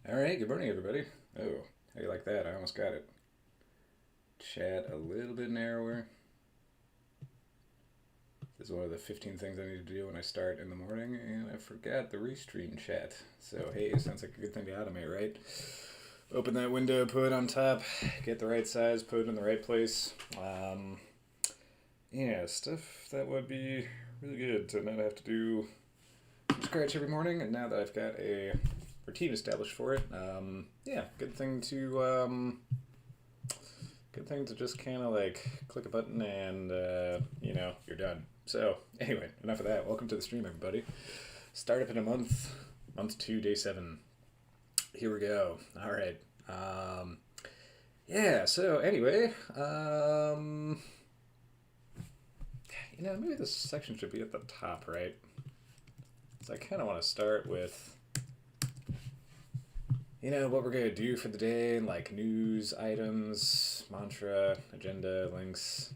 All right, good morning, everybody. Oh, how you like that? I almost got it. Chat a little bit narrower. This is one of the 15 things I need to do when I start in the morning, and I forgot the restream chat. So, hey, sounds like a good thing to automate, right? Open that window, put it on top, get the right size, put it in the right place. Yeah, stuff that would be really good to not have to do from scratch every morning, and now that I've got a routine established for it, yeah, good thing to just kind of like click a button and you're done. So anyway, enough of that. Welcome to the stream, everybody. Startup in a month 2, day 7. Here we go. All right. Yeah. So anyway, maybe this section should be at the top, right? So I kind of want to start with what we're going to do for the day, like news items, mantra, agenda, links.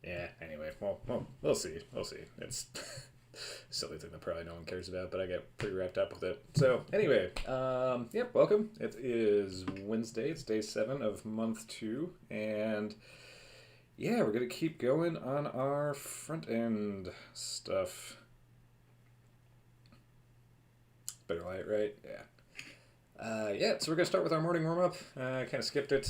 Yeah, anyway, well, we'll see. We'll see. It's a silly thing that probably no one cares about, but I get pretty wrapped up with it. So, anyway, yep, welcome. It is Wednesday. It's day 7 of month 2, and yeah, we're going to keep going on our front end stuff. Better light, right? Yeah. Yeah, so we're going to start with our morning warm up. I kind of skipped it.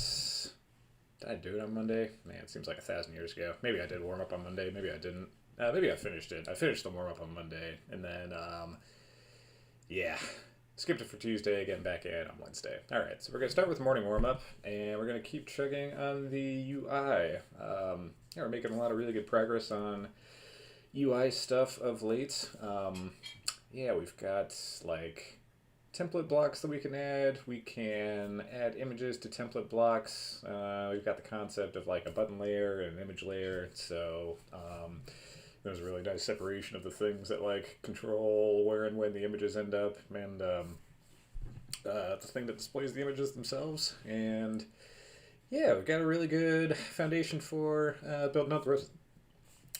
Did I do it on Monday? Man, it seems like 1,000 years ago. Maybe I did warm up on Monday. Maybe I didn't. Maybe I finished it. I finished the warm up on Monday. And then, yeah, skipped it for Tuesday, getting back in on Wednesday. All right, so we're going to start with morning warm up. And we're going to keep chugging on the UI. Yeah, we're making a lot of really good progress on UI stuff of late. Yeah, we've got like template blocks that we can add. We can add images to template blocks. We've got the concept of like a button layer and an image layer. So there's a really nice separation of the things that like control where and when the images end up, and the thing that displays the images themselves. And yeah, we've got a really good foundation for building up the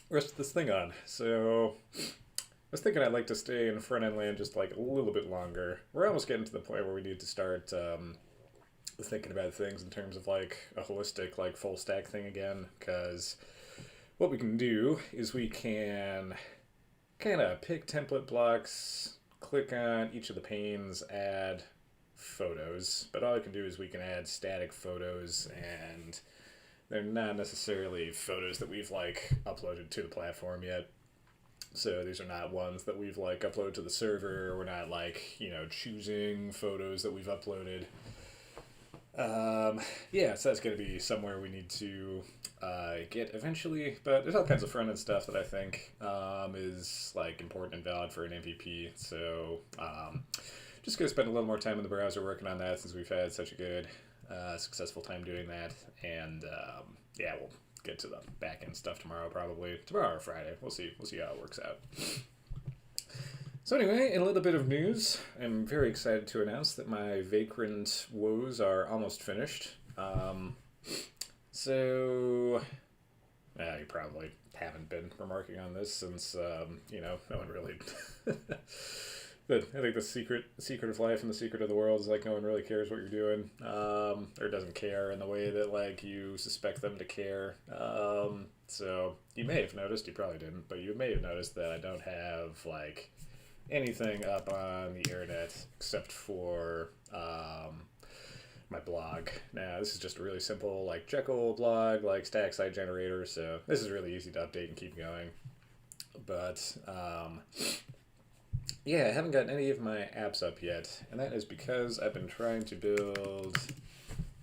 rest of this thing on. So I was thinking I'd like to stay in front end land just like a little bit longer. We're almost getting to the point where we need to start thinking about things in terms of like a holistic, like full stack thing again. Because what we can do is we can kind of pick template blocks, click on each of the panes, add photos. But all we can do is we can add static photos, and they're not necessarily photos that we've like uploaded to the platform yet. So these are not ones that we've like uploaded to the server. We're not like, choosing photos that we've uploaded. Yeah, so that's going to be somewhere we need to get eventually. But there's all kinds of front end stuff that I think is like important and valid for an MVP. So just going to spend a little more time in the browser working on that, since we've had such a good, successful time doing that. And yeah, we'll get to the back end stuff tomorrow, probably tomorrow or Friday. We'll see how it works out. So anyway, in a little bit of news, I'm very excited to announce that my Vagrant woes are almost finished. So you probably haven't been remarking on this since no one really. But I think the secret of life and the secret of the world is like no one really cares what you're doing, or doesn't care in the way that like you suspect them to care. So you may have noticed, you probably didn't, but you may have noticed that I don't have like anything up on the internet except for my blog. Now this is just a really simple like Jekyll blog, like static site generator. So this is really easy to update and keep going. But yeah, I haven't gotten any of my apps up yet, and that is because I've been trying to build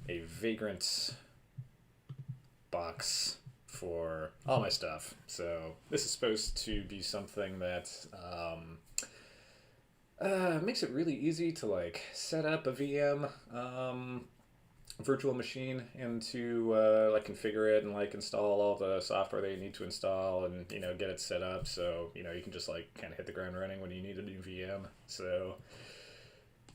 a Vagrant box for all my stuff. So this is supposed to be something that makes it really easy to like set up a VM virtual machine and to like configure it and like install all the software that you need to install, and get it set up so you can just like kind of hit the ground running when you need a new VM. So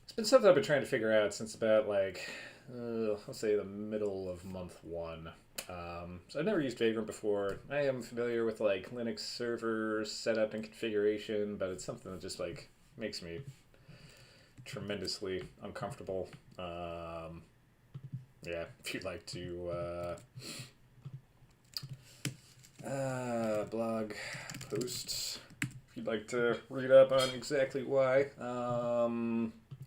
it's been something I've been trying to figure out since about like let's say the middle of month 1. So I've never used Vagrant before. I am familiar with like Linux server setup and configuration, but it's something that just like makes me tremendously uncomfortable. Yeah, if you'd like to blog posts, if you'd like to read up on exactly why,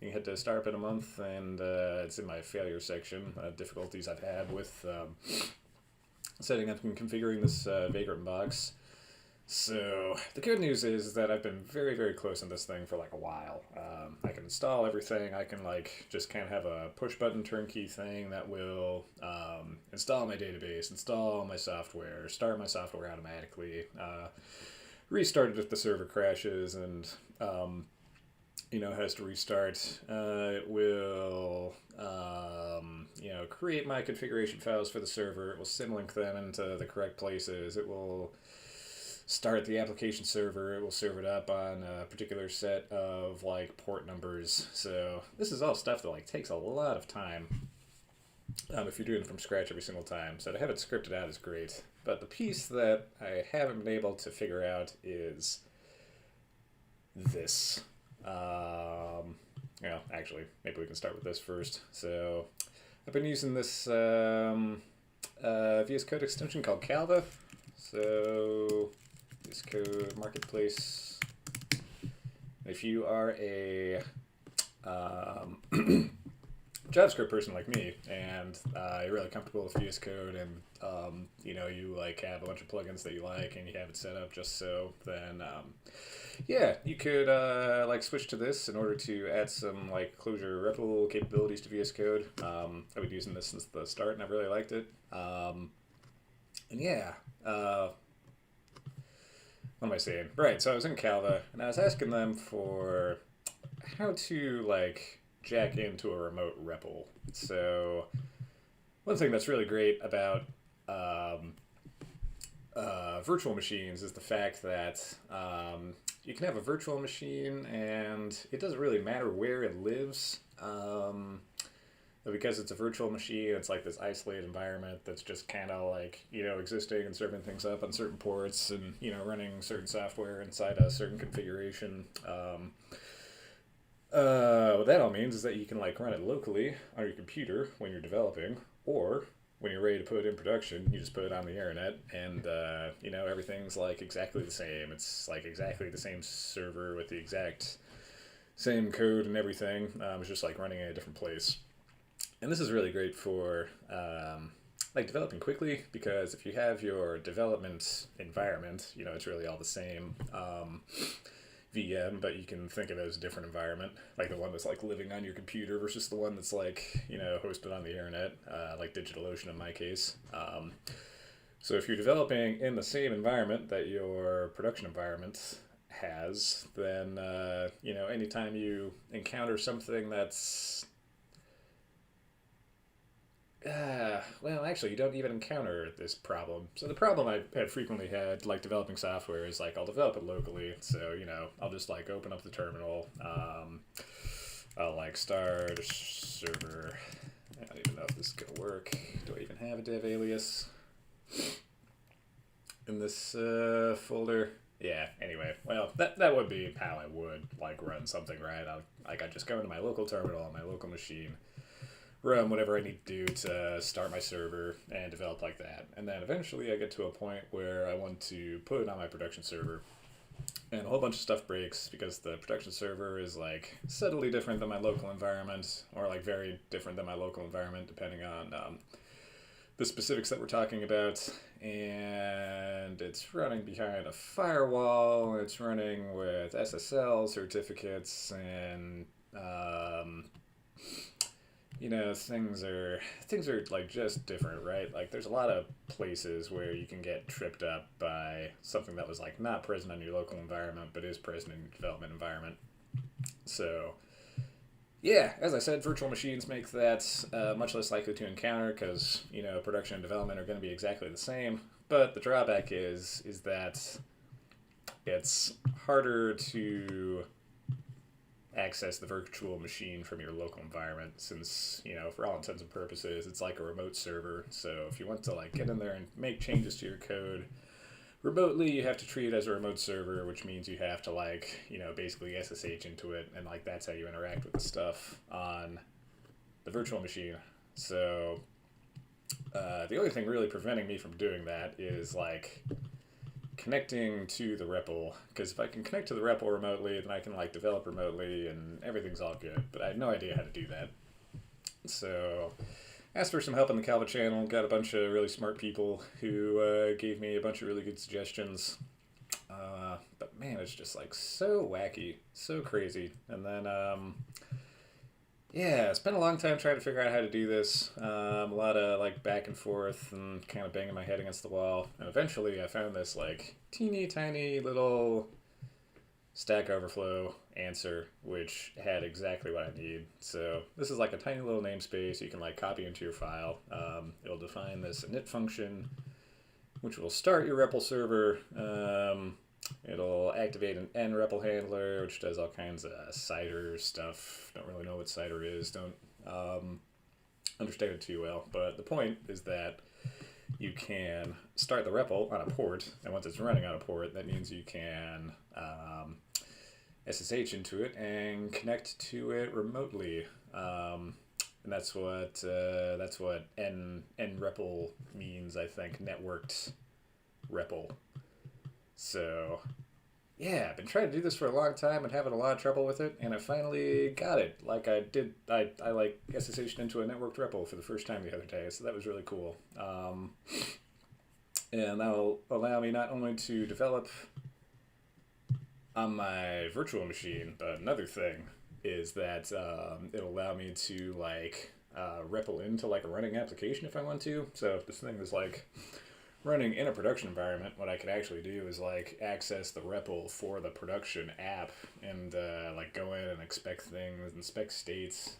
you can head to Startup in a Month, and it's in my failure section, difficulties I've had with setting up and configuring this Vagrant box. So the good news is that I've been very, very close on this thing for like a while. I can install everything. I can like just kind of have a push button turnkey thing that will install my database, install my software, start my software automatically, restart it if the server crashes and has to restart. It will create my configuration files for the server. It will symlink them into the correct places. It will start the application server. It will serve it up on a particular set of like port numbers. So this is all stuff that like takes a lot of time if you're doing it from scratch every single time. So to have it scripted out is great. But the piece that I haven't been able to figure out is this. Actually, maybe we can start with this first. So I've been using this VS Code extension called Calva. So VS Code Marketplace. If you are a JavaScript person like me, and you're really comfortable with VS Code, and you like have a bunch of plugins that you like, and you have it set up just so, then you could like switch to this in order to add some like Clojure REPL capabilities to VS Code. I've been using this since the start, and I've really liked it. What am I saying? Right, so I was in Calva, and I was asking them for how to like jack into a remote REPL. So one thing that's really great about virtual machines is the fact that you can have a virtual machine and it doesn't really matter where it lives. Because it's a virtual machine, it's like this isolated environment that's just kind of like, existing and serving things up on certain ports and, running certain software inside a certain configuration. What that all means is that you can like run it locally on your computer when you're developing, or when you're ready to put it in production, you just put it on the internet, and everything's like exactly the same. It's like exactly the same server with the exact same code and everything. It's just like running in a different place. And this is really great for like developing quickly, because if you have your development environment, it's really all the same VM, but you can think of it as a different environment, like the one that's like living on your computer versus the one that's like, hosted on the internet, like DigitalOcean in my case. So if you're developing in the same environment that your production environment has, then, anytime you encounter something that's actually, you don't even encounter this problem. So the problem I have frequently had, like developing software, is like I'll develop it locally. So I'll just like open up the terminal. I'll like start a server. I don't even know if this is gonna work. Do I even have a dev alias in this folder? Yeah. Anyway, well, that would be how I would like run something, right? I just go into my local terminal on my local machine, run whatever I need to do to start my server and develop like that. And then eventually I get to a point where I want to put it on my production server, and a whole bunch of stuff breaks because the production server is like subtly different than my local environment, or like very different than my local environment depending on the specifics that we're talking about. And it's running behind a firewall, it's running with SSL certificates, and things are like just different, right? Like there's a lot of places where you can get tripped up by something that was like not present in your local environment but is present in your development environment. So yeah, as I said, virtual machines make that much less likely to encounter, because production and development are going to be exactly the same. But the drawback is that it's harder to access the virtual machine from your local environment, since for all intents and purposes it's like a remote server. So if you want to like get in there and make changes to your code, remotely you have to treat it as a remote server, which means you have to like, you know, basically SSH into it, and like that's how you interact with the stuff on the virtual machine. So the only thing really preventing me from doing that is like connecting to the REPL, because if I can connect to the REPL remotely, then I can like develop remotely and everything's all good. But I had no idea how to do that. So asked for some help in the Calva channel, got a bunch of really smart people who gave me a bunch of really good suggestions. But man, it's just like so wacky, so crazy. And then, yeah, it's been a long time trying to figure out how to do this. A lot of like back and forth and kind of banging my head against the wall. And eventually I found this like teeny tiny little Stack Overflow answer, which had exactly what I need. So this is like a tiny little namespace you can like copy into your file. It'll define this init function, which will start your REPL server. It'll activate an nREPL handler, which does all kinds of CIDR stuff. Don't really know what CIDR is. Don't understand it too well. But the point is that you can start the REPL on a port, and once it's running on a port, that means you can SSH into it and connect to it remotely. And that's what nREPL means, I think, networked REPL. So, yeah, I've been trying to do this for a long time and having a lot of trouble with it, and I finally got it. Like I did, I like SSH'd into a networked REPL for the first time the other day, so that was really cool. And that'll allow me not only to develop on my virtual machine, but another thing is that it'll allow me to like REPL into like a running application if I want to. So if this thing is like running in a production environment, what I could actually do is like access the REPL for the production app and like go in and inspect things, inspect states,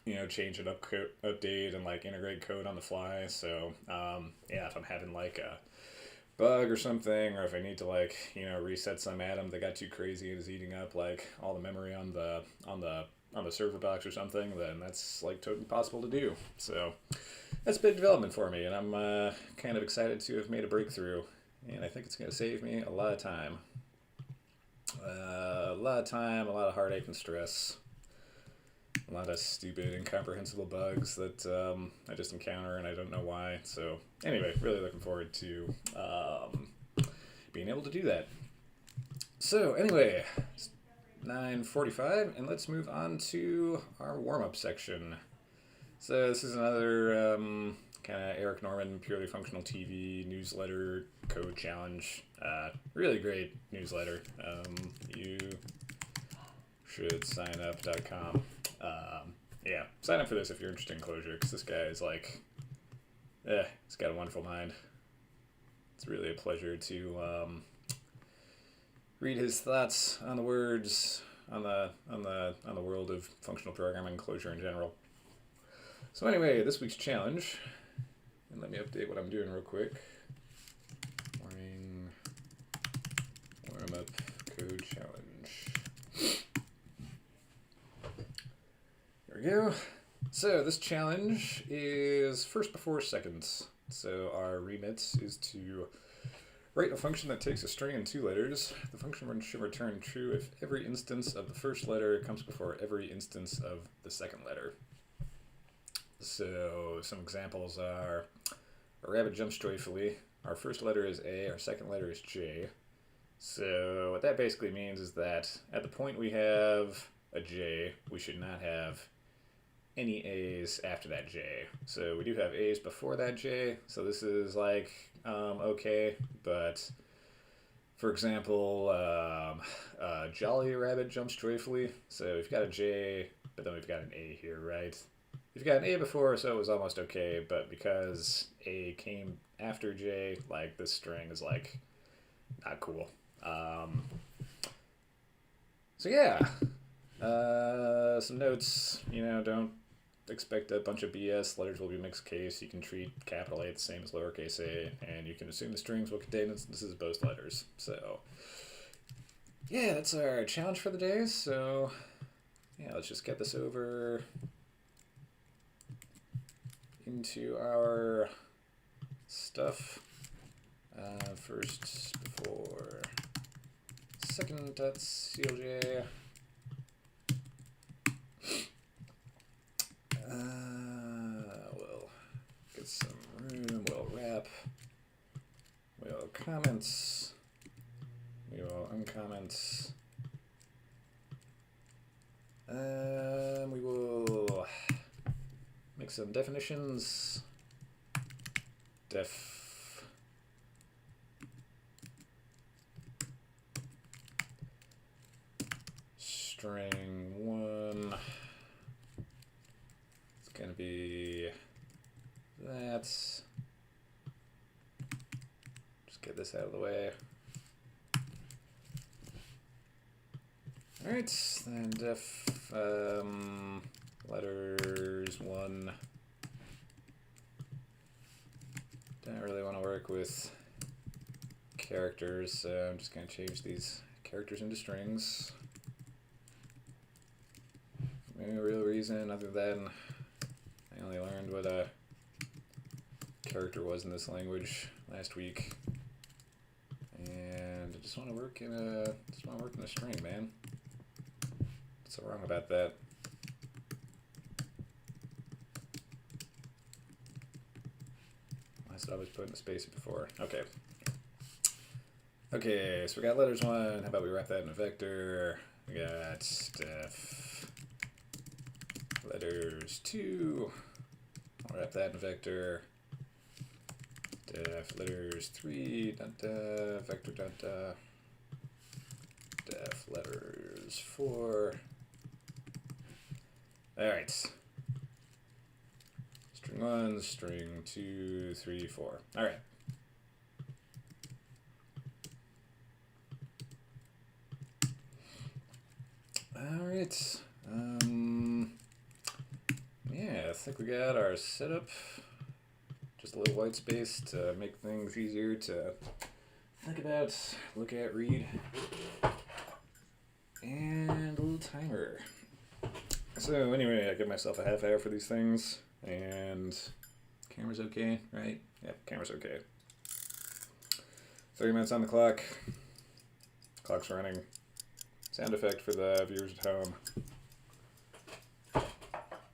you know, change it update and like integrate code on the fly. So yeah, if I'm having like a bug or something, or if I need to like, you know, reset some atom that got too crazy and is eating up like all the memory on the server box or something, then that's like totally possible to do. So that's a big development for me, and I'm kind of excited to have made a breakthrough, and I think it's going to save me a lot of time. A lot of heartache and stress, a lot of stupid, incomprehensible bugs that I just encounter and I don't know why. So anyway, really looking forward to being able to do that. So anyway, it's 9:45, and let's move on to our warm-up section. So this is another kind of Eric Norman, purely functional TV newsletter code challenge. Really great newsletter. You should sign up.com. Yeah, sign up for this if you're interested in Clojure, because this guy is like, he's got a wonderful mind. It's really a pleasure to read his thoughts on the words, on the world of functional programming, Clojure in general. So anyway, this week's challenge, and let me update what I'm doing real quick. Warm up code challenge. There we go. So this challenge is first before seconds. So our remit is to write a function that takes a string and 2 letters. The function should return true if every instance of the first letter comes before every instance of the second letter. So some examples are: a rabbit jumps joyfully. Our first letter is A, our second letter is J. So what that basically means is that at the point we have a J, we should not have any A's after that J. So we do have A's before that J, so this is like okay, but for example, jolly rabbit jumps joyfully. So we've got a J, but then we've got an A here, right? We've got an A before, so it was almost okay, but because A came after J, like this string is like not cool. So yeah, some notes, you know, don't expect a bunch of BS. Letters will be mixed case. You can treat capital A the same as lowercase a, and you can assume the strings will contain instances of both letters. So yeah, that's our challenge for the day. So yeah, let's just get this over into our stuff. First before second dot CLJ. We'll get some room, we'll wrap, we'll comments, we will uncomment, we will make some definitions, def string 1, it's going to be that. Just get this out of the way. Alright, then def letters 1. Don't really want to work with characters, so I'm just going to change these characters into strings. No real reason other than I only learned what a character was in this language last week, and I just want to work in a string, man. What's so wrong about that? Why is it always put in a space before? Okay. Okay, so we got letters 1. How about we wrap that in a vector? We got def letters 2. I'll wrap that in a vector. Def letters 3. Vector def letters 4. Alright. String 1, string 2, 3, 4. Alright. Alright. Yeah, I think we got our setup. Just a little white space to make things easier to think about, look at, read. And a little timer. So anyway, I give myself a half hour for these things, and camera's okay, right? Yep, camera's okay. 30 minutes on the clock. Clock's running. Sound effect for the viewers at home.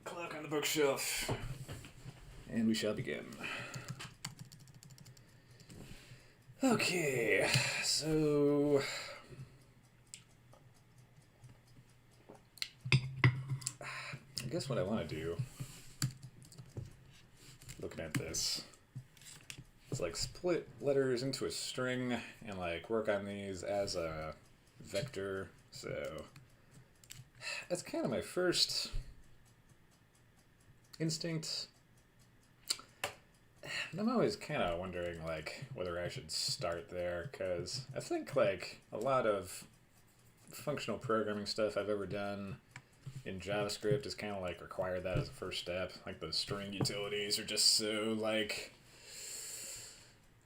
Clock on the bookshelf. And we shall begin. Okay, so I guess what I want to do, looking at this, is like split letters into a string and like work on these as a vector. So that's kind of my first instinct. And I'm always kind of wondering like whether I should start there, because I think like a lot of functional programming stuff I've ever done in JavaScript is kind of like require that as a first step. Like the string utilities are just so like,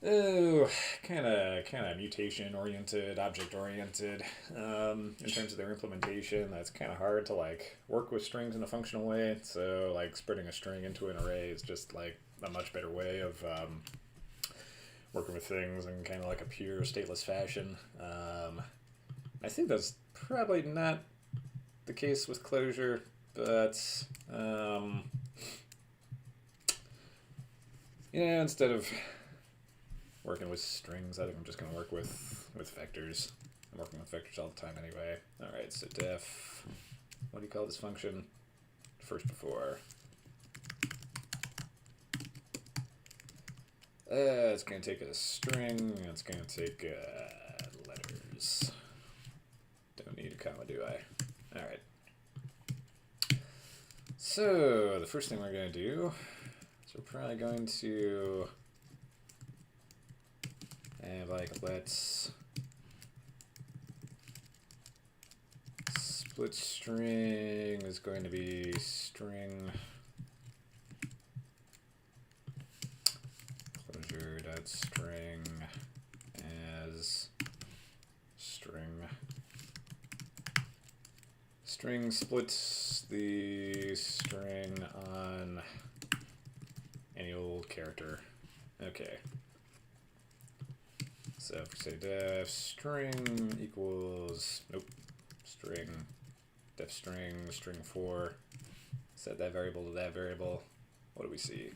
oh, kind of mutation oriented, object oriented in terms of their implementation. That's kind of hard to like work with strings in a functional way. So like splitting a string into an array is just like a much better way of working with things in kind of like a pure stateless fashion. I think that's probably not the case with Clojure, but yeah, instead of working with strings, I think I'm just going to work with vectors. I'm working with vectors all the time anyway. Alright, so def, what do you call this function? First before. It's going to take a string, it's going to take letters. Don't need a comma, do I? Alright. So, the first thing we're going to do is we're probably going to have like let's split string is going to be string Clojure.string as string splits the string on any old character. Okay. So if we say def string equals, nope, string, def string 4, set that variable to that variable, what do we see?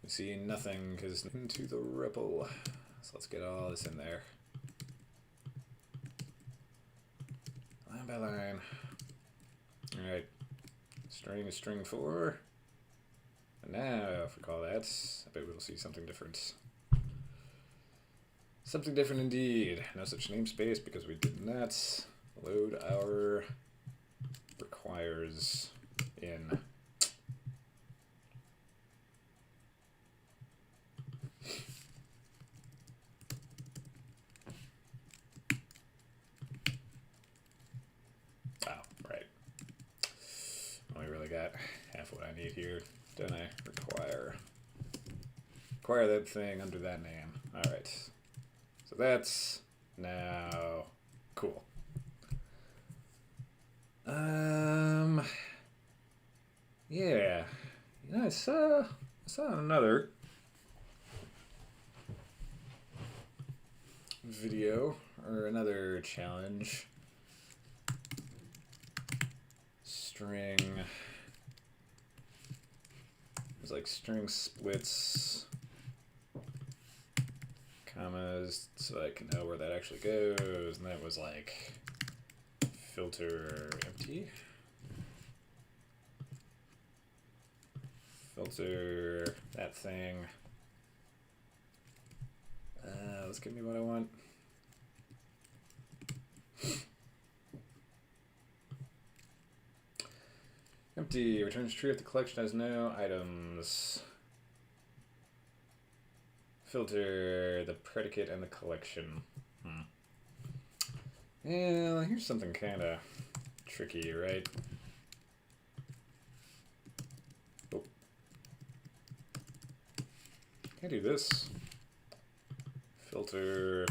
We see nothing because into the REPL. So let's get all this in there. Line by line. Alright, string is string 4. And now, if we call that, I bet we'll see something different. Something different indeed. No such namespace because we did not load our requires in. Oh, right. Only really got half what I need here. Don't I? Require that thing under that name. Alright. So that's now cool. Yeah. You know, I saw another video or another challenge. String. It was like string splits, commas, so I can know where that actually goes, and that was like filter empty, filter that thing. Let's give me what I want. Empty returns true if the collection has no items. Filter the predicate and the collection. Yeah, here's something kind of tricky, right? Oh. Can I do this? Filter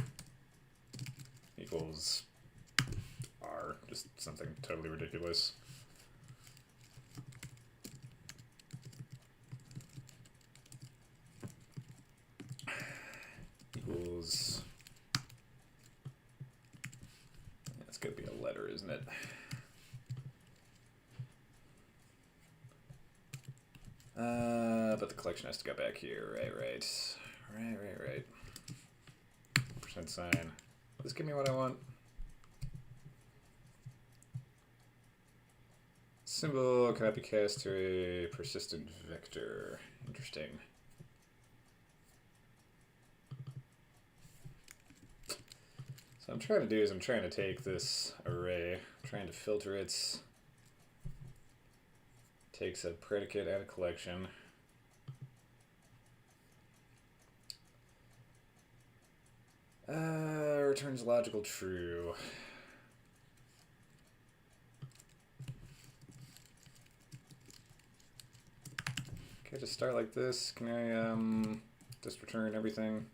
equals R. Just something totally ridiculous. Equals. That's gonna be a letter, isn't it? But the collection has to go back here. Right. Percent sign. Just give me what I want. Symbol cannot be cast to a persistent vector. Interesting. So I'm trying to do is I'm trying to take this array, I'm trying to filter it. Takes a predicate and a collection. Returns logical true. Can I just start like this? Can I just return everything?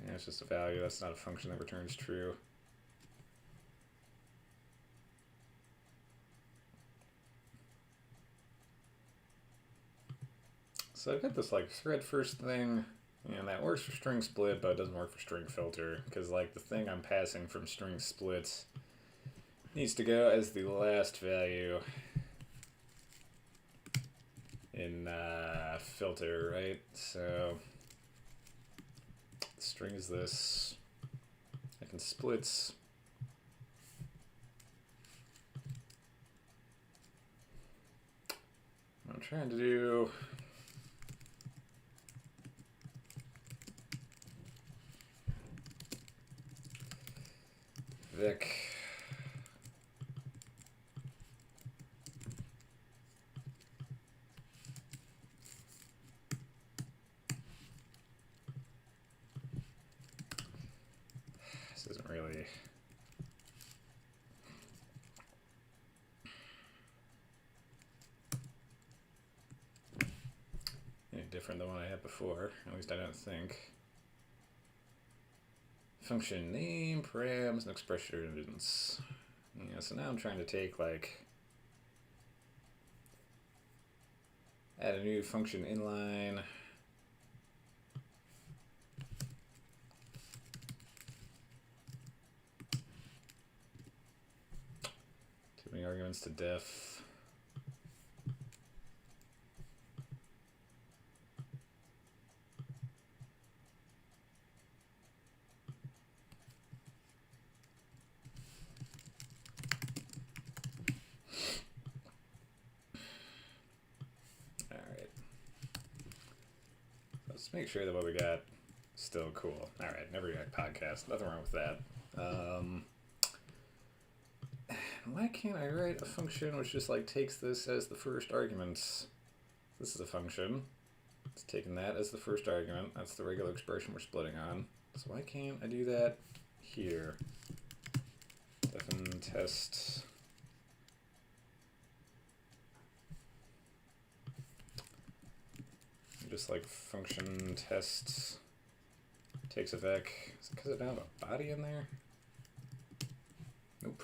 Yeah, it's just a value. That's not a function that returns true. So I've got this like thread first thing, and that works for string split, but it doesn't work for string filter, because like the thing I'm passing from string splits needs to go as the last value in filter, right? So the string is this. I can splits. What I'm trying to do. Vic. This isn't really any different than what I had before. At least I don't think. Function name, params, and expressions. Yeah, so now I'm trying to take like Add a new function inline. Too many arguments to def. Let's make sure that what we got is still cool. All right, Never React podcast. Nothing wrong with that. Why can't I write a function which just like takes this as the first argument? This is a function. It's taking that as the first argument. That's the regular expression we're splitting on. So why can't I do that here? Defin test. Just like function test takes a vec. Is it because I don't have a body in there? Nope.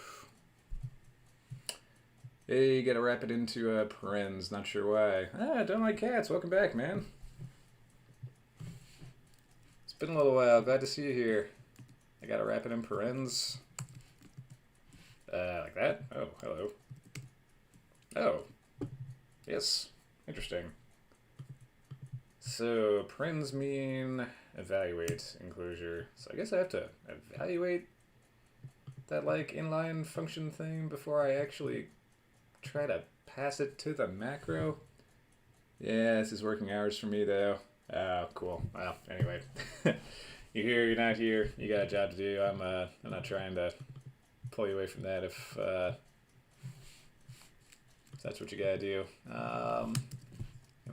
Hey, you gotta wrap it into parens. Not sure why. I don't like cats. Welcome back, man. It's been a little while. Glad to see you here. I gotta wrap it in parens. Like that? Oh, hello. Oh. Yes. Interesting. So parens mean evaluate enclosure. So I guess I have to evaluate that like inline function thing before I actually try to pass it to the macro. Yeah, this is working hours for me though. Cool. Well, anyway, you're here, you're not here. You got a job to do. I'm not trying to pull you away from that if that's what you gotta do. And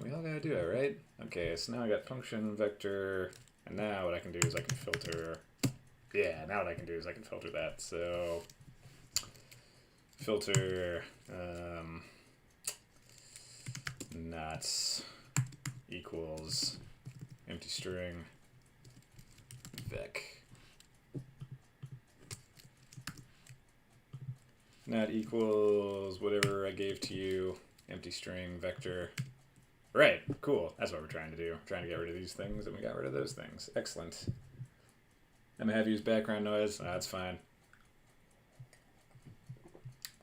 we all gotta do it, right? Okay, so now I got function, vector, and now what I can do is I can filter. Yeah, now what I can do is I can filter that. So filter not equals empty string vec. Not equals whatever I gave to you, empty string vector. Right, cool. That's what we're trying to do. We're trying to get rid of these things, and we got rid of those things. Excellent. I'm gonna have you use background noise. No, that's fine.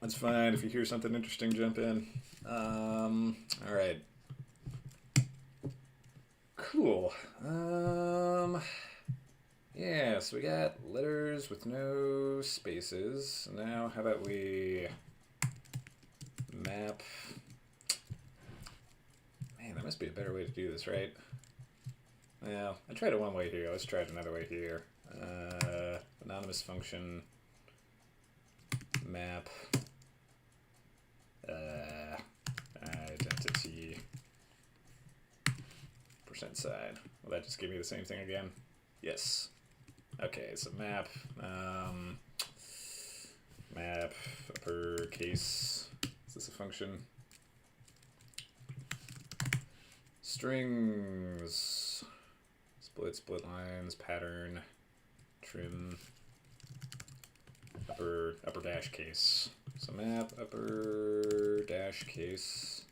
That's fine. If you hear something interesting, jump in. All right. Cool. Yeah, so we got letters with no spaces. Now, how about we map... Man, there must be a better way to do this, right? Well, I tried it one way here. Let's try it another way here. Anonymous function map identity %sign. Will that just give me the same thing again? Yes. Okay, so map map uppercase. Is this a function? Strings, split lines, pattern, trim, upper dash case. So map upper dash case.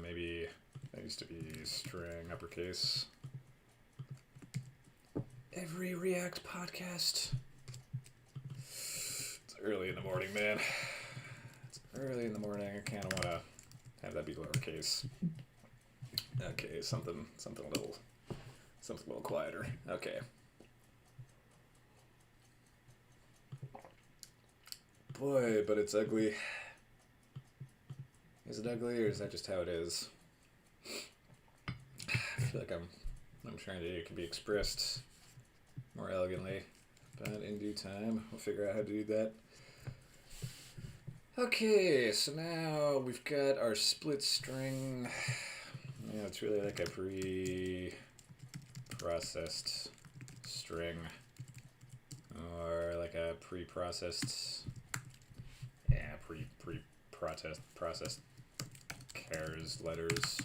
Maybe that used to be string uppercase. Every React podcast. Early in the morning, man. It's early in the morning. I kind of want to have that be lowercase. Okay, something a little quieter. Okay. Boy, but it's ugly. Is it ugly, or is that just how it is? I feel like I'm trying to do it can be expressed more elegantly, but in due time, we'll figure out how to do that. Okay, so now we've got our split string. Yeah, it's really like a pre-processed string, or like a pre-processed, processed chars letters.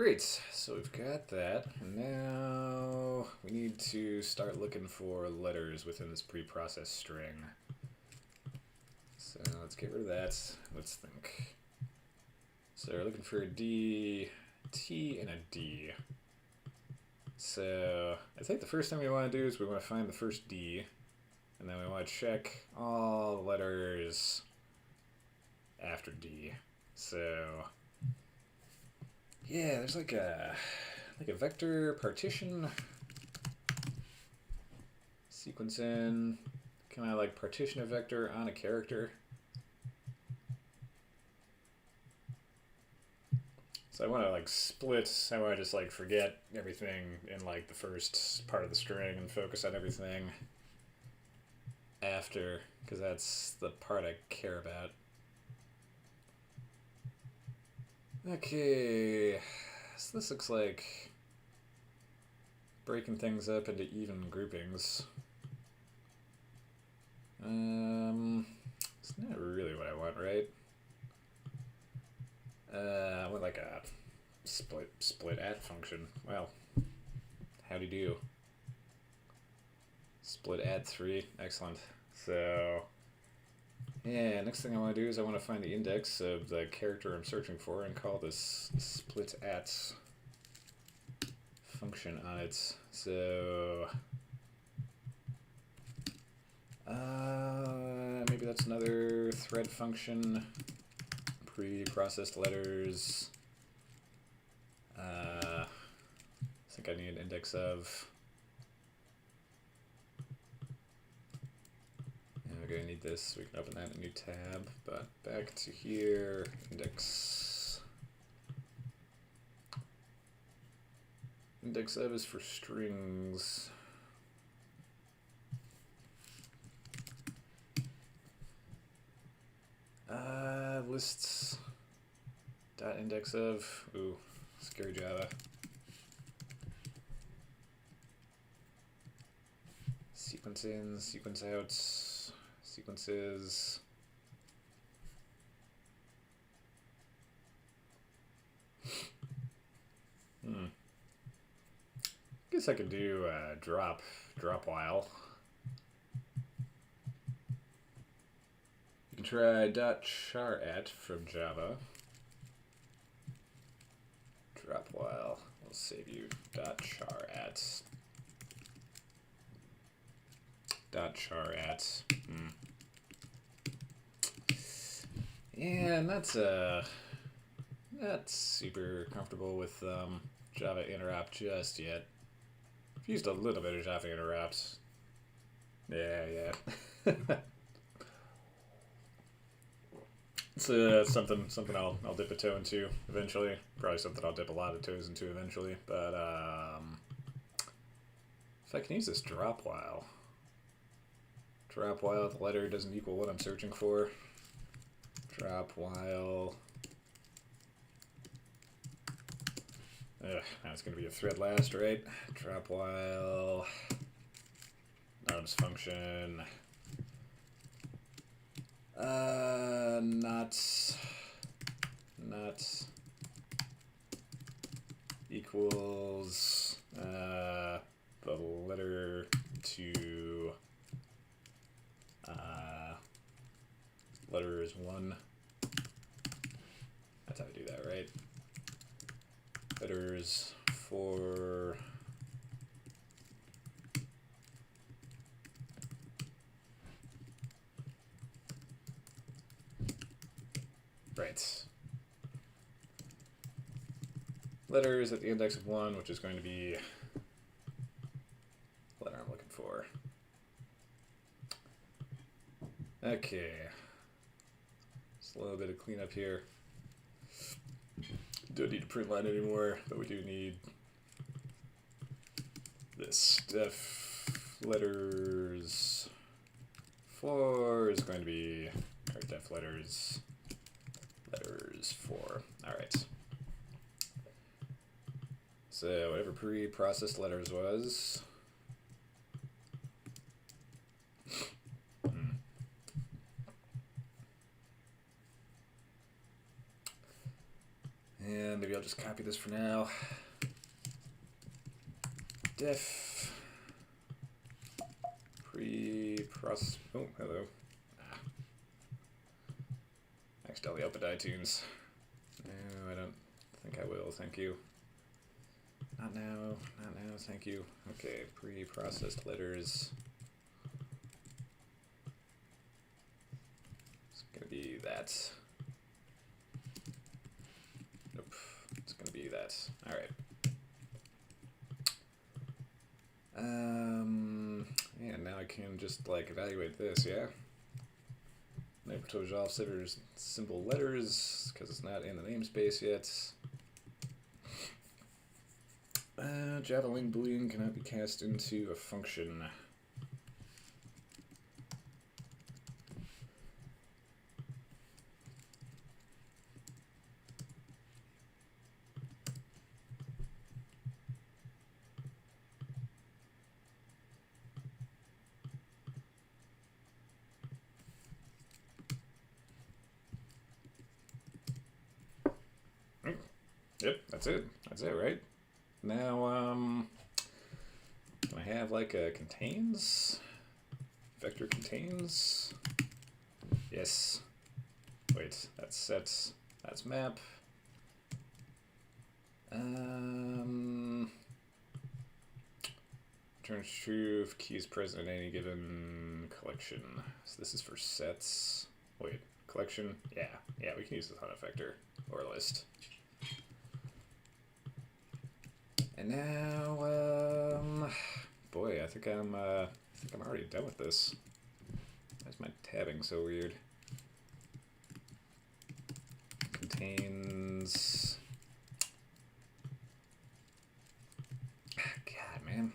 Great, so we've got that. And now we need to start looking for letters within this pre-processed string. So let's get rid of that. Let's think. So we're looking for a D, T, and a D. So I think the first thing we want to do is we want to find the first D, and then we want to check all the letters after D. So yeah, there's like a vector partition sequencing. Can I like partition a vector on a character? So I want to like split, I want to just like forget everything in like the first part of the string and focus on everything after, because that's the part I care about. Okay, so this looks like breaking things up into even groupings. It's not really what I want, right? I want like a split at function. Well, howdy do. Split add 3, excellent. So yeah, next thing I want to do is I want to find the index of the character I'm searching for and call this split at function on it. So maybe that's another thread function. Pre-processed letters. I think I need an index of. And we're going to need this. We can open that in a new tab. But back to here. Index. Index of is for strings. Lists. Dot index of. Ooh, scary Java. Sequence in, sequence out, sequences. Guess I could do drop while. You can try .char at from Java. Drop while. We'll save you .char at. .char at. Yeah, and that's not super comfortable with Java interrupt just yet. I've used a little bit of Java interrupt. Yeah. It's something I'll dip a toe into eventually. Probably something I'll dip a lot of toes into eventually. But if I can use this drop while. Drop while the letter doesn't equal what I'm searching for. Drop while. Now it's going to be a thread last, right? Drop while. Notice function. Not equals the letter to letter is 1. That's how I do that, right? Letters for right. Letters at the index of 1, which is going to be the letter I'm looking for. Okay. Just a little bit of cleanup here. Don't need to print line anymore, but we do need this. Def letters 4 is going to be our def letters 4. All right. So whatever pre-processed letters was. And maybe I'll I'll just copy this for now. Def pre-process. Oh, hello. Accidentally opened iTunes. No, I don't think I will. Thank you. Not now. Not now. Thank you. Okay, pre-processed letters. It's gonna be that. Nope. It's gonna be that. All right. Yeah, now I can just like evaluate this, yeah? Name to resolve Sivers simple letters, because it's not in the namespace yet. Javelin Boolean cannot be cast into a function. Yep, that's it. That's it, right? Now, can I have like a contains? Vector contains? Yes. Wait, that's sets. That's map. Returns true if key is present in any given collection. So this is for sets. Wait, collection? Yeah, we can use this on a vector or a list. And now, boy, I think I'm already done with this. Why is my tabbing so weird? Contains. God, man.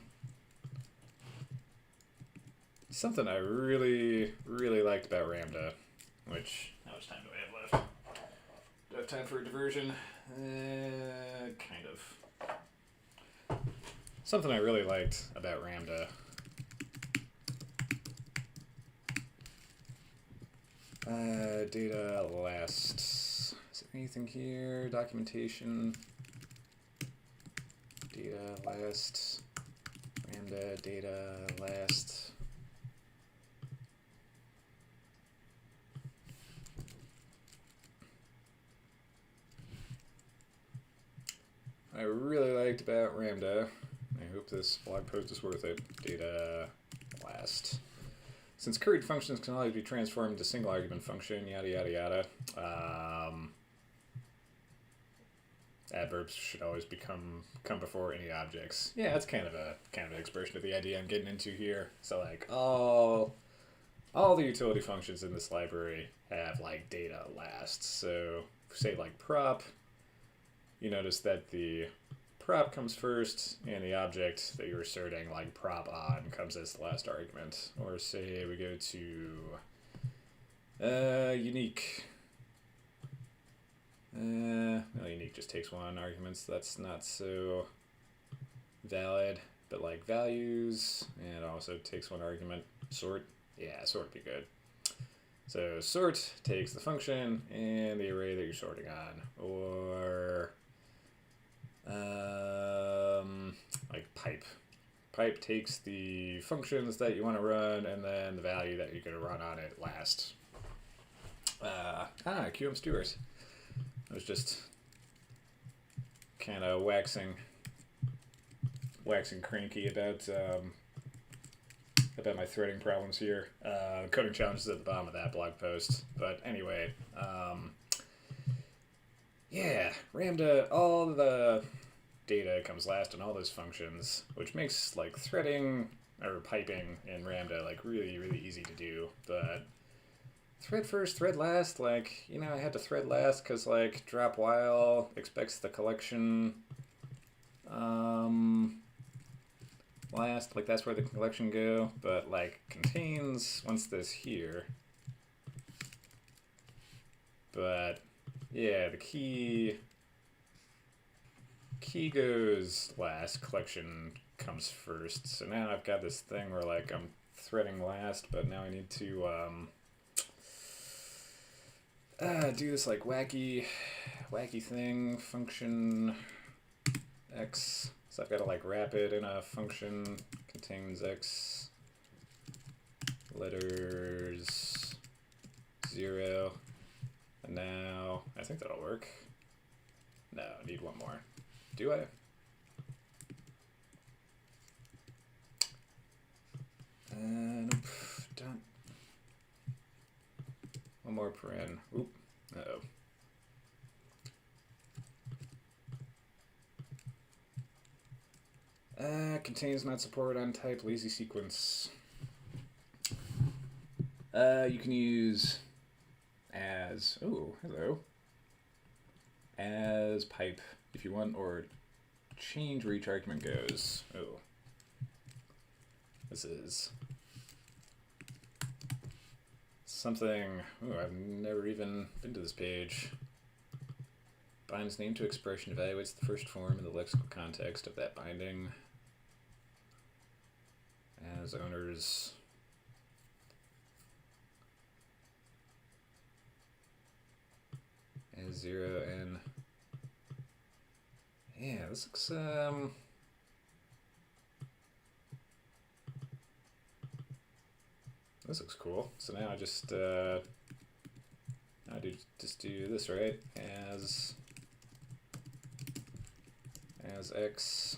Something I really, really liked about Ramda, which how much time do I have left? Do I have time for a diversion? Kind of. Something I really liked about Ramda. Data last. Is there anything here? Documentation. Data last. Ramda data last. I really liked about Ramda. I hope this blog post is worth it. Data last. Since curried functions can always be transformed into single argument function, yada yada yada. Adverbs should always come before any objects. Yeah, that's kind of an expression of the idea I'm getting into here. So like all the utility functions in this library have like data last. So say like prop, you notice that the prop comes first, and the object that you're asserting, like prop on, comes as the last argument. Or say we go to unique. No, unique just takes one argument, so that's not so valid. But like values, and it also takes one argument. Sort, yeah, sort would be good. So sort takes the function and the array that you're sorting on. Or like pipe. Pipe takes the functions that you want to run and then the value that you're going to run on it last. QM Stewart. I was just kind of waxing cranky about my threading problems here. Coding challenges at the bottom of that blog post. But anyway, yeah, Ramda, all the data comes last in all those functions, which makes like threading or piping in Ramda like really, really easy to do. But thread first, thread last, like, you know, I had to thread last because like drop while expects the collection last, like that's where the collection go, but like contains once this here. But yeah, the key goes last, collection comes first. So now I've got this thing where like I'm threading last, but now I need to do this like wacky thing, function x. So I've got to like wrap it in a function contains x letters 0. And now I think that'll work. No, I need one more. Do I? Nope. Done. One more paren. Oop. Uh-oh. Contains not supported on type lazy sequence. You can use as, oh, hello, as pipe if you want, or change where each argument goes. Oh. This is something, oh, I've never even been to this page. Binds name to expression, evaluates the first form in the lexical context of that binding. As owners. As 0 and yeah, this looks this looks cool. So now I just do this, right? As x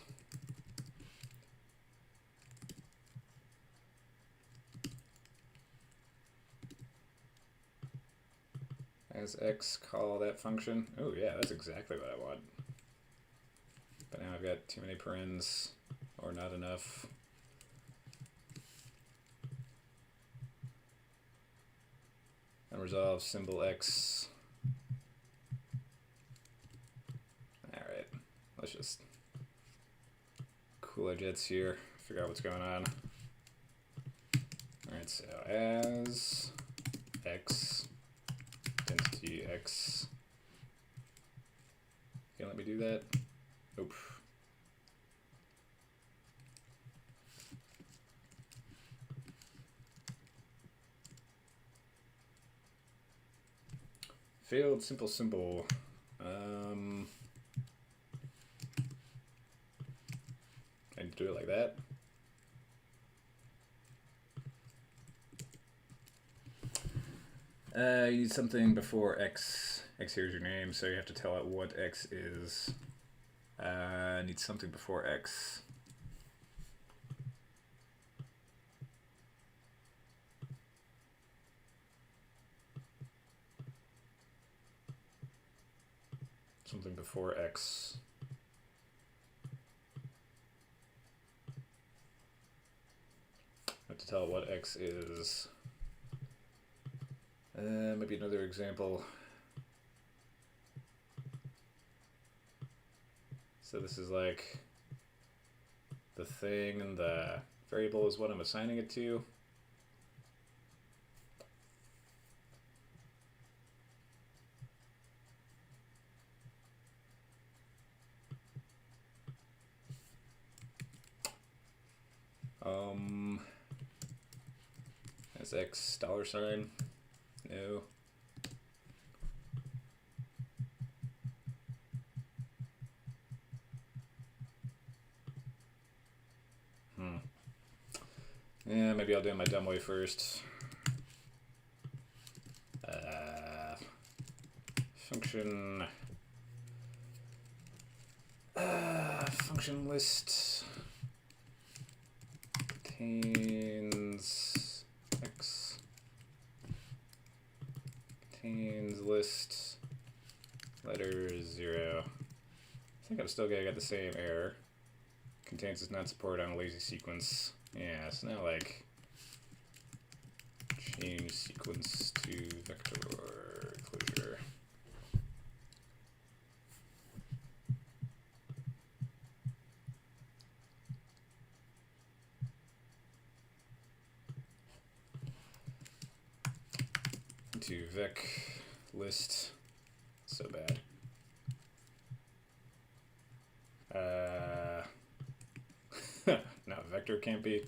as x, call that function. Oh yeah, that's exactly what I want. But now I've got too many parens, or not enough. Unresolved symbol x. Alright, let's just cool our jets here, figure out what's going on. Alright, so as x, identity x. Can't let me do that. Nope. Failed simple symbol. I need to do it like that. You need something before x. X here is your name, so you have to tell it what x is. Need something before x. Something before x. I have to tell it what x is. Maybe another example. So this is like the thing, and the variable is what I'm assigning it to. As x $? No. Yeah, maybe I'll do it my dumb way first. Function. Function list contains x. Contains list letters 0. I think I'm still gonna get the same error. Contains is not supported on a lazy sequence. Yeah, so now like change sequence to vector closure. To vec list. So bad. No, vector can't be.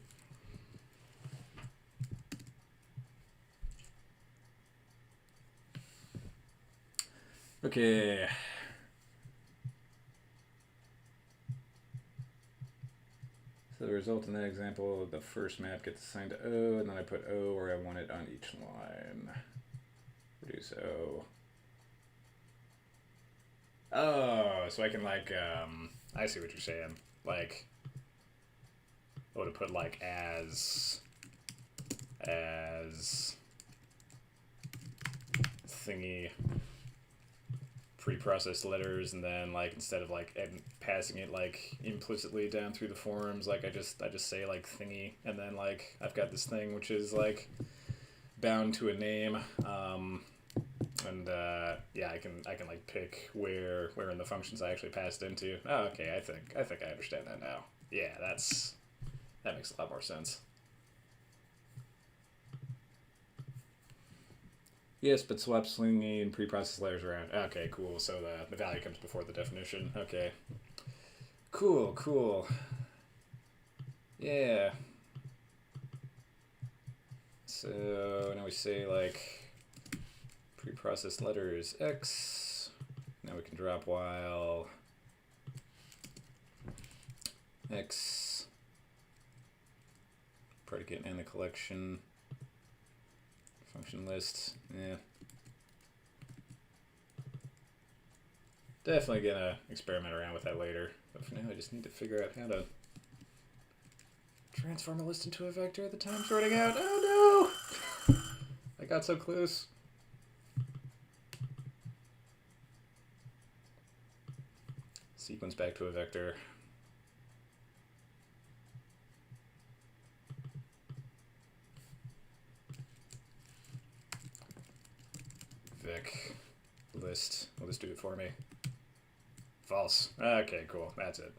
Okay. So the result in that example, the first map gets assigned to O, and then I put O where I want it on each line. Reduce O. Oh, so I can like, I see what you're saying. Like, I would have put like as thingy pre-processed letters, and then like instead of like passing it like implicitly down through the forms, like I just say like thingy, and then like I've got this thing which is like bound to a name, and yeah, I can like pick where in the functions I actually passed into. Oh, okay, I think I understand that now. Yeah, that makes a lot more sense. Yes, but swap slingy and preprocessed layers around. Okay, cool. So the value comes before the definition. Okay. Cool. Yeah. So now we say like preprocessed letters X. Now we can drop while X predicate and the collection function list. Yeah. Definitely gonna experiment around with that later. But for now, I just need to figure out how to transform a list into a vector. The time's running out. Oh no! I got so close. Sequence back to a vector. Vic list. Will this do it for me? False. Okay, cool. That's it.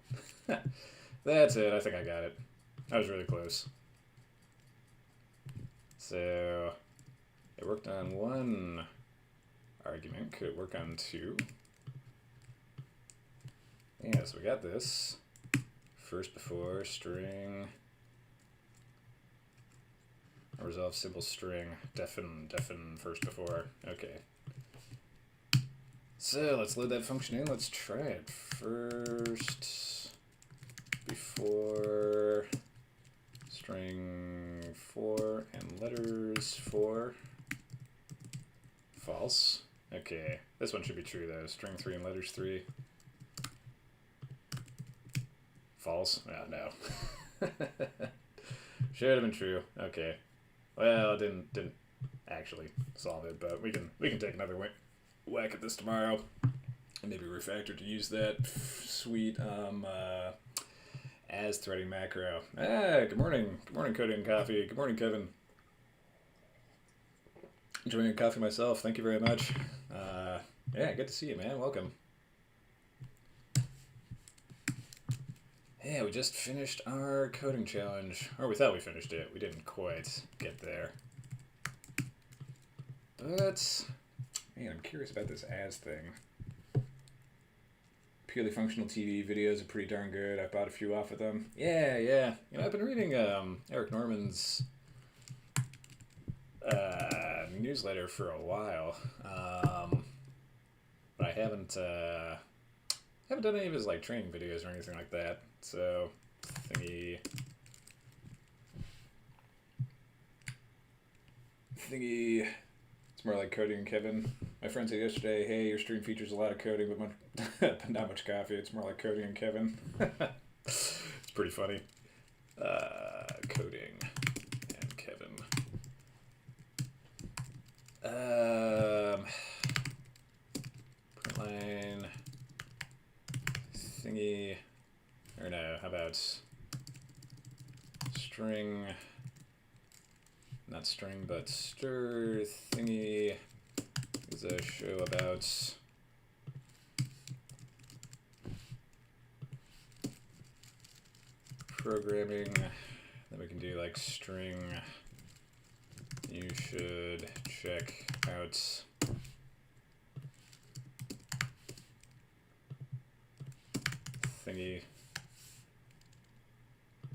That's it. I think I got it. I was really close. So it worked on one argument. Could it work on two? Yeah, so we got this. First before string. Resolve simple string. Defen first before. Okay. So let's load that function in. Let's try it. First before string 4 and letters 4. False. Okay. This one should be true though. String 3 and letters 3. False. Oh, no. Should have been true. Okay. Well, it didn't actually solve it, but we can take another whack at this tomorrow, and maybe refactor to use that sweet as threading macro. Good morning, Cody and Coffee. Good morning, Kevin. Enjoying a coffee myself. Thank you very much. Yeah, good to see you, man. Welcome. Yeah, we just finished our coding challenge. Or we thought we finished it. We didn't quite get there. But, man, I'm curious about this as thing. Purely functional TV videos are pretty darn good. I bought a few off of them. Yeah. You know, I've been reading Eric Norman's newsletter for a while. But I haven't done any of his like training videos or anything like that. So thingy. It's more like coding and Kevin. My friend said yesterday, "Hey, your stream features a lot of coding, but not much coffee. It's more like coding and Kevin." It's pretty funny. Coding and Kevin. Printline thingy. Or no, how about string, not string, but stir thingy is a show about programming. Then we can do like string, you should check out thingy.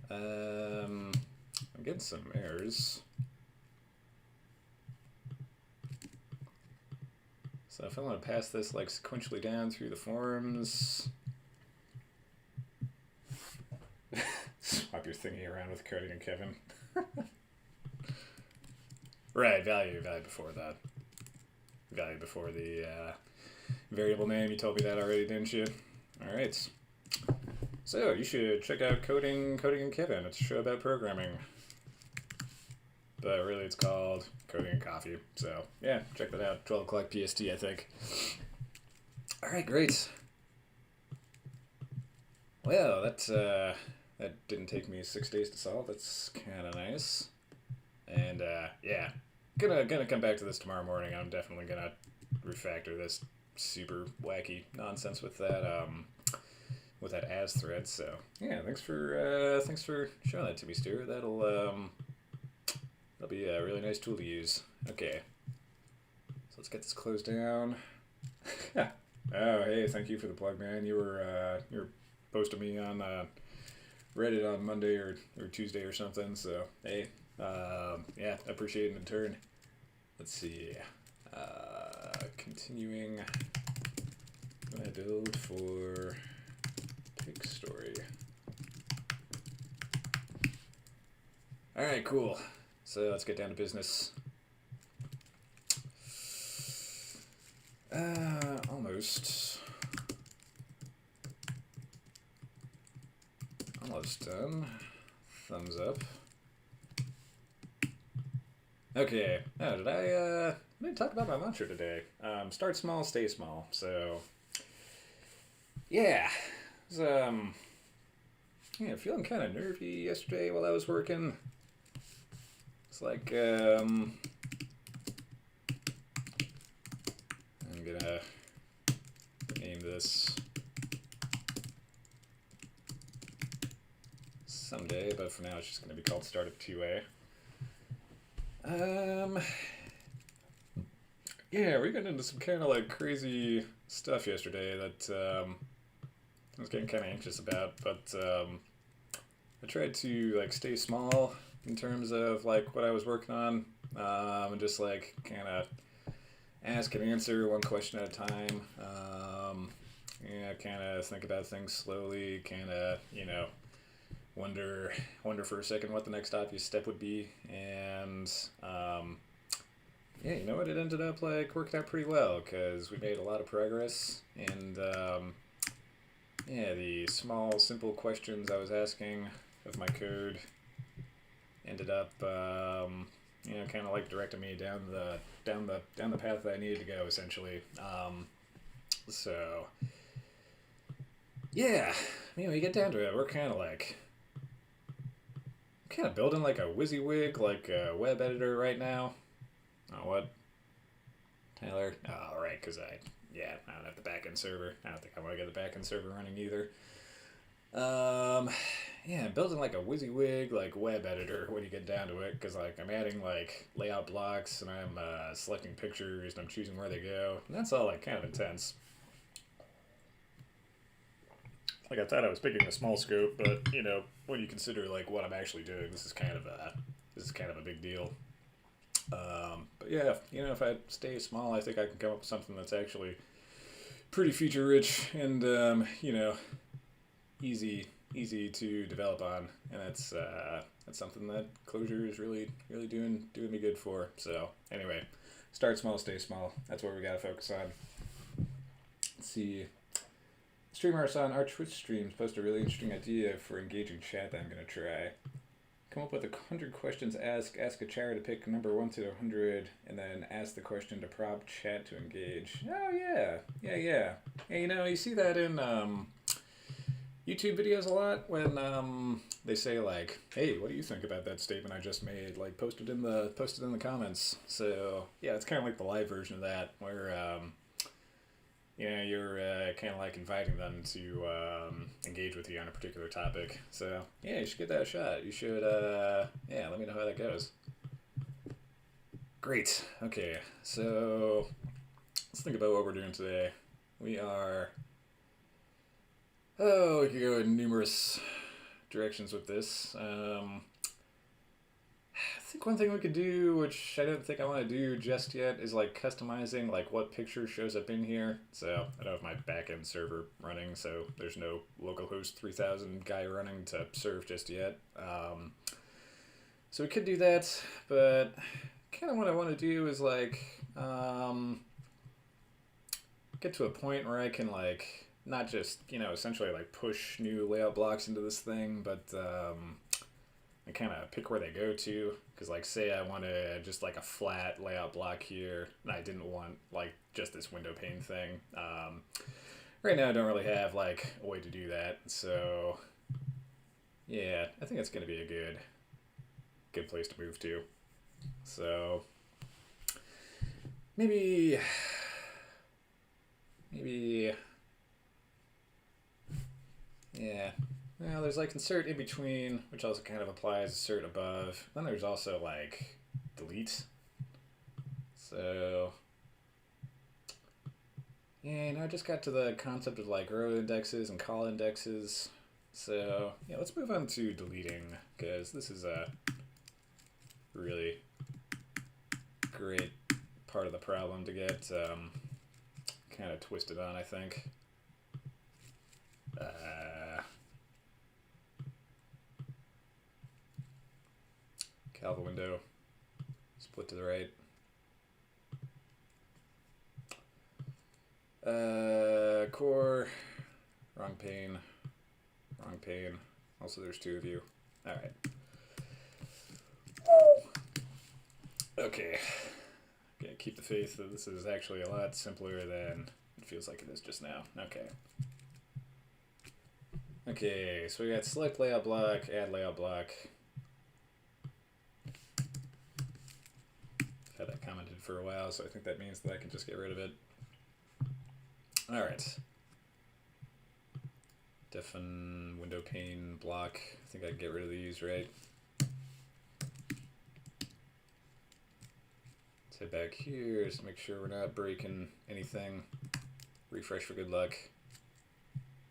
I'm getting some errors. So if I want to pass this like sequentially down through the forms, swap your thingy around with Cody and Kevin. Right, value before that. Value before the variable name. You told me that already, didn't you? All right. So you should check out Coding and Kevin. It's a show about programming. But really it's called Coding and Coffee. So yeah, check that out. 12 o'clock PST, I think. All right, great. Well, that didn't take me 6 days to solve. That's kind of nice. And yeah, gonna come back to this tomorrow morning. I'm definitely gonna refactor this super wacky nonsense with that as thread. So yeah, thanks for showing that to me, Stuart. That'll be a really nice tool to use. Okay, so let's get this closed down. Oh, hey, thank you for the plug, man. You were posting me on Reddit on Monday or Tuesday or something. So hey, yeah, appreciate it in turn. Let's see. Continuing my build for Pig Story. All right, cool. So let's get down to business. Almost done. Thumbs up. Okay. Oh, did I talk about my mantra today? Start small, stay small. So yeah, it was, feeling kind of nervy yesterday while I was working. It's like I'm gonna name this someday, but for now it's just gonna be called Startup 2A. Yeah, we got into some kind of like crazy stuff yesterday that I was getting kind of anxious about, but I tried to like stay small in terms of like what I was working on, and just like kind of ask and answer one question at a time. Yeah, kind of think about things slowly, kind of, wonder for a second what the next obvious step would be, and yeah, you know what, it ended up like working out pretty well because we made a lot of progress, and yeah, the small simple questions I was asking of my code ended up kind of like directing me down the path that I needed to go, essentially. So yeah, when you get down to it, we're kind of building like a WYSIWYG, like a web editor right now. Oh, what? Tyler? Oh, right, because I don't have the backend server. I don't think I want to get the backend server running either. Yeah, building like a WYSIWYG, like web editor when you get down to it, because like I'm adding like layout blocks and I'm selecting pictures and I'm choosing where they go. And that's all like kind of intense. Like I thought I was picking a small scope, but when you consider like what I'm actually doing, this is kind of a big deal. But yeah, if I stay small, I think I can come up with something that's actually pretty feature rich and easy to develop on, and that's something that Clojure is really doing me good for. So anyway, start small, stay small. That's what we gotta focus on. Let's see. Streamers on our Twitch streams post a really interesting idea for engaging chat that I'm gonna try. Come up with 100 questions. Ask a chatter to pick number 1 to 100, and then ask the question to prompt chat to engage. Oh yeah. Hey, you see that in YouTube videos a lot when they say like, "Hey, what do you think about that statement I just made?" Like, post it in the comments. So yeah, it's kind of like the live version of that, where you're kind of like inviting them to engage with you on a particular topic. So yeah, you should give that a shot. You should let me know how that goes. Great. Okay, so let's think about what we're doing today. We could go in numerous directions with this. think one thing we could do, which I don't think I want to do just yet, is like customizing like what picture shows up in here. So I don't have my backend server running, so there's no localhost 3000 guy running to serve just yet. So we could do that, but kind of what I want to do is like get to a point where I can like not just essentially like push new layout blocks into this thing, but and kind of pick where they go to. Because like say I wanted just like a flat layout block here, and I didn't want like just this window pane thing. Right now I don't really have like a way to do that, so yeah, I think it's gonna be a good place to move to. So maybe yeah. Well, there's like insert in between, which also kind of applies insert above. Then there's also like delete. So yeah, I just got to the concept of like row indexes and call indexes. So yeah, let's move on to deleting, because this is a really great part of the problem to get kind of twisted on, I think. Cal the window, split to the right. Core, wrong pane. Also, there's two of you. All right. Okay. Okay, keep the faith that this is actually a lot simpler than it feels like it is just now. Okay. Okay, so we got select layout block, add layout block. I've had that commented for a while, so I think that means that I can just get rid of it. All right. Define window pane block. I think I can get rid of these, right? Let's head back here just to make sure we're not breaking anything. Refresh for good luck.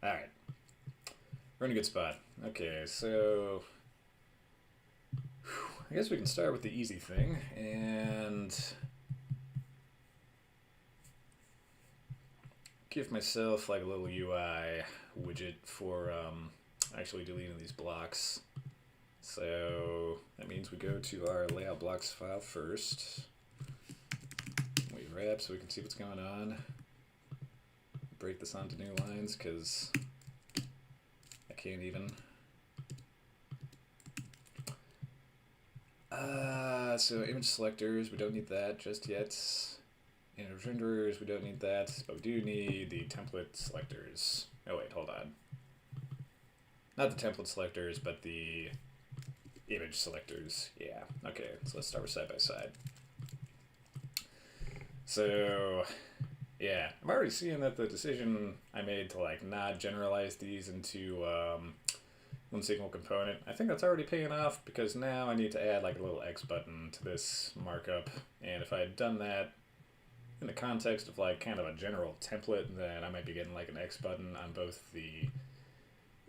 All right. We're in a good spot. Okay, so I guess we can start with the easy thing and give myself like a little UI widget for actually deleting these blocks. So that means we go to our layout blocks file first. We wrap so we can see what's going on. Break this onto new lines because I can't even. So image selectors, we don't need that just yet. Image renderers, we don't need that, but we do need the template selectors. Oh wait, hold on. Not the template selectors, but the image selectors. Yeah, okay, so let's start with side by side. So, yeah, I'm already seeing that the decision I made to like not generalize these into one single component, I think that's already paying off, because now I need to add like a little X button to this markup, and if I had done that in the context of like kind of a general template, then I might be getting like an X button on both the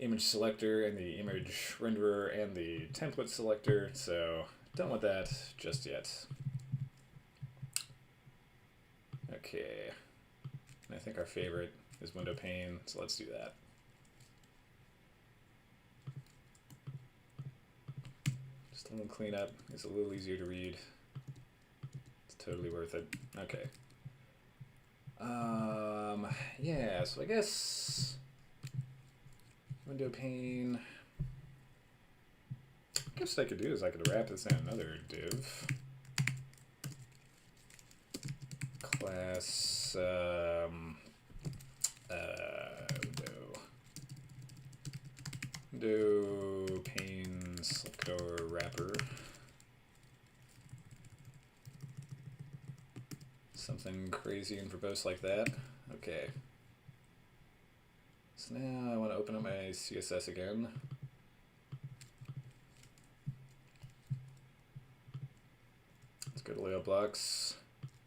image selector and the image renderer and the template selector, so don't want that just yet. Okay, and I think our favorite is window pane, so let's do that. Just a little cleanup, it's a little easier to read. It's totally worth it. Okay. Yeah, so I guess window pane. I guess what I could do is I could wrap this in another div. Class window pane selector wrapper. Something crazy and verbose like that. Okay. So now I want to open up my CSS again. Let's go to layout blocks.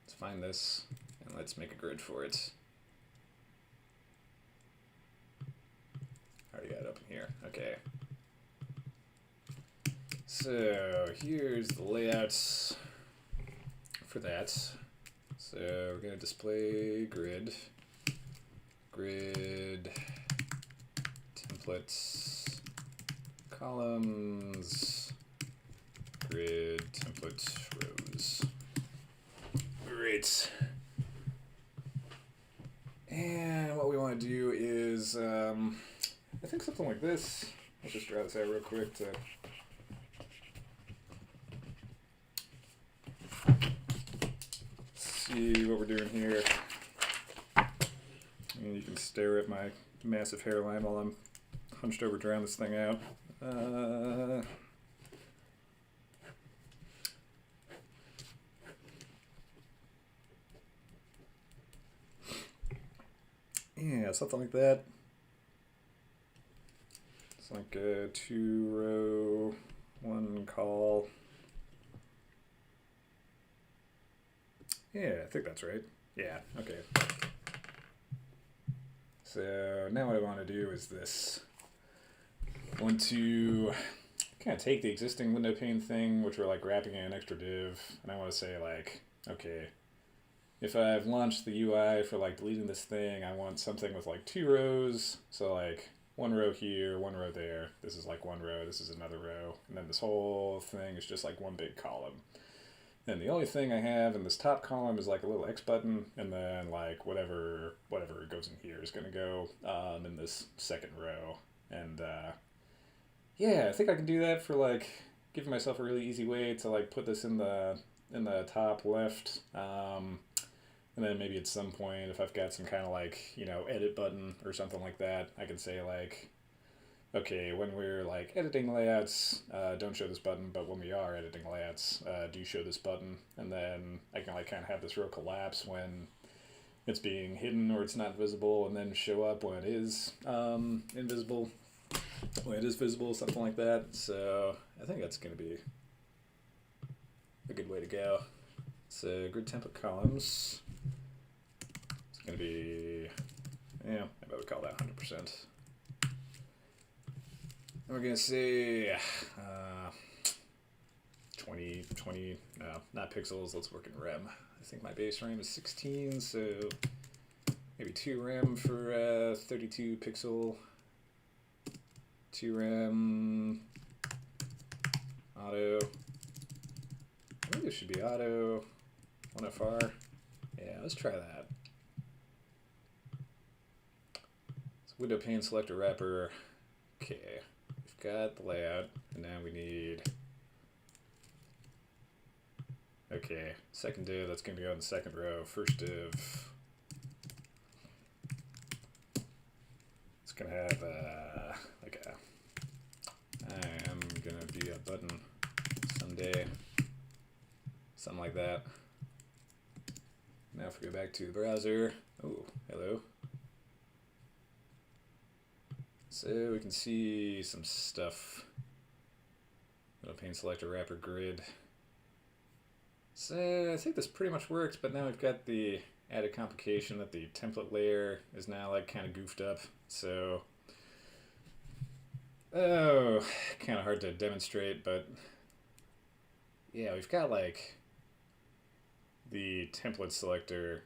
Let's find this and let's make a grid for it. Already got it open here. Okay. So here's the layouts for that. So we're going to display grid, templates, columns, grid, template, rows. Great. And what we want to do is, I think something like this. Let's just draw this out real quick to see what we're doing here. And you can stare at my massive hairline while I'm hunched over drawing this thing out. Yeah, something like that. It's like a 2-row, 1 call. Yeah, I think that's right. Yeah, okay. So now what I want to do is this. I want to kind of take the existing window pane thing, which we're like wrapping in an extra div, and I want to say like, okay, if I've launched the UI for like deleting this thing, I want something with like 2 rows. So like 1 row here, 1 row there. This is like 1 row, this is another row. And then this whole thing is just like one big column. And the only thing I have in this top column is like a little X button, and then like whatever goes in here is gonna go in this second row. And yeah, I think I can do that for like giving myself a really easy way to like put this in the top left. And then maybe at some point, if I've got some kind of like, you know, edit button or something like that, I can say like, okay, when we're like editing layouts, don't show this button, but when we are editing layouts, do show this button. And then I can like kind of have this real collapse when it's being hidden or it's not visible, and then show up when it is invisible, when it is visible, something like that. So I think that's going to be a good way to go. So grid template columns. It's going to be, yeah, maybe I would call that 100%. And we're going to say 20, no, not pixels, let's work in rem. I think my base RAM is 16, so maybe 2 rem for 32 pixel, 2 rem, auto. I think this should be auto, 1FR. Yeah, let's try that. So window pane selector wrapper. Okay, we've got the layout, and now we need, okay, second div, that's going to go in the second row. First div, it's going to have like a, I am going to be a button someday. Something like that. Now if we go back to the browser, oh, hello. So we can see some stuff. Little pane selector wrapper grid. So I think this pretty much works, but now we've got the added complication that the template layer is now like kind of goofed up. So, oh, kind of hard to demonstrate, but yeah, we've got like the template selector.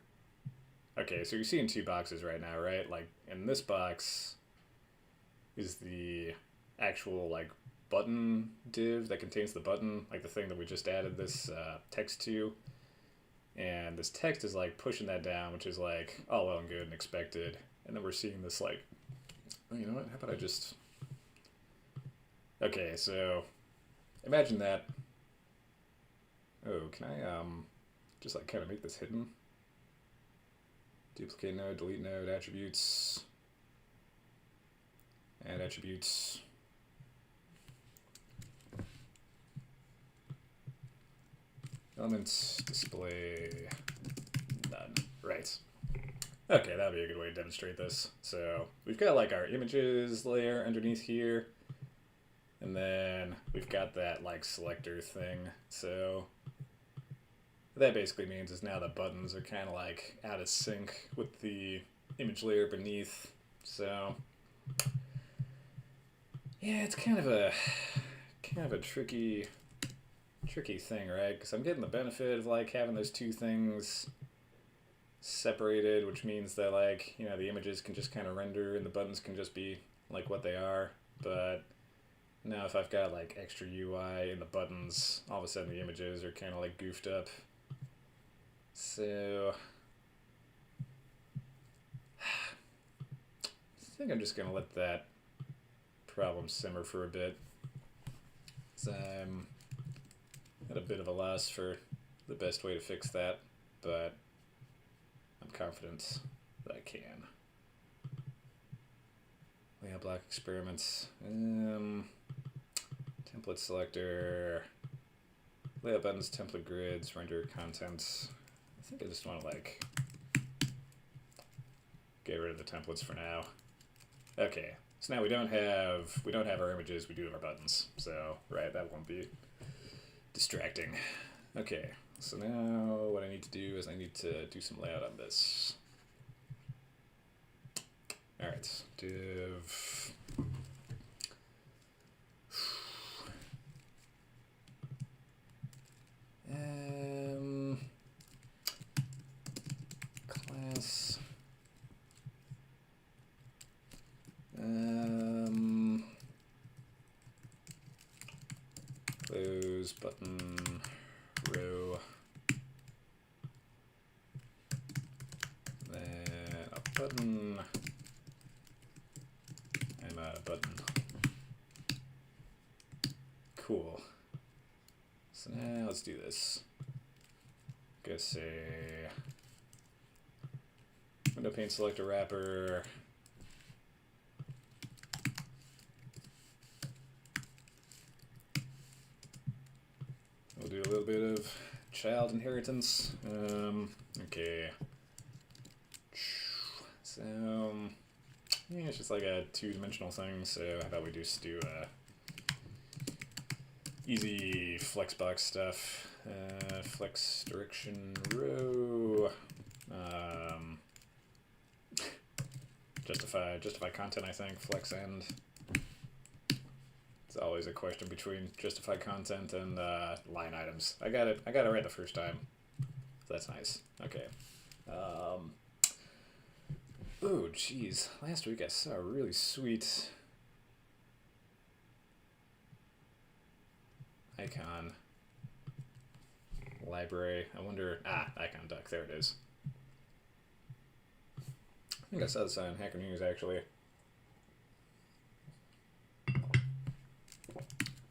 Okay, so you're seeing 2 boxes right now, right? Like in this box is the actual like button div that contains the button, like the thing that we just added this text to. And this text is like pushing that down, which is like all well and good and expected. And then we're seeing this like, oh, you know what? How about I just, okay, so imagine that. Oh, can I just like kind of make this hidden? Duplicate node, delete node, attributes, add attributes. Elements, display, none. Right. Okay, that'd be a good way to demonstrate this. So we've got like our images layer underneath here, and then we've got that like selector thing. So what that basically means is now the buttons are kind of like out of sync with the image layer beneath. So yeah, it's kind of a kind of a tricky thing, right? Because I'm getting the benefit of like having those two things separated, which means that like, you know, the images can just kind of render and the buttons can just be like what they are. But now if I've got like extra UI in the buttons, all of a sudden the images are kind of like goofed up. So I think I'm just gonna let that problem simmer for a bit. So I'm at a bit of a loss for the best way to fix that, but I'm confident that I can. Layout block experiments. Template selector. Layout buttons, template grids, render content. I think I just want to like get rid of the templates for now. Okay, so now we don't have our images, we do have our buttons. So right, that won't be distracting. Okay, so now what I need to do is I need to do some layout on this. All right, div. Class. Close button row. Then a button. And a button. Cool. So now let's do this. Go say window pane selector wrapper. We'll do a little bit of child inheritance. Okay. So yeah, it's just like a two-dimensional thing. So how about we just do easy flexbox stuff. Flex direction row. Justify content, I think. Flex end. It's always a question between justify content and line items. I got it right the first time. So that's nice. Okay. Oh, jeez. Last week I saw a really sweet icon library. I wonder. Icon duck. There it is. I think I saw this on Hacker News actually.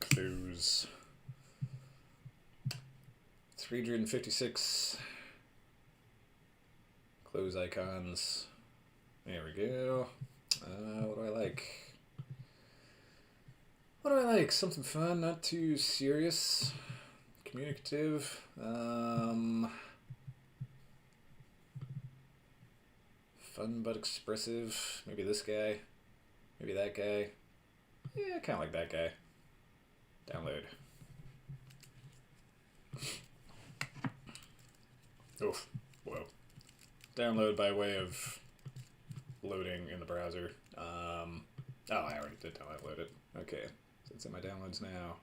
Close. 356 close icons. There we go. What do I like? What do I like? Something fun, not too serious. Communicative. Fun but expressive. Maybe this guy. Maybe that guy. Yeah, kind of like that guy. Download. Oof. Whoa. Download by way of loading in the browser. I already did download it. Okay. So it's in my downloads now.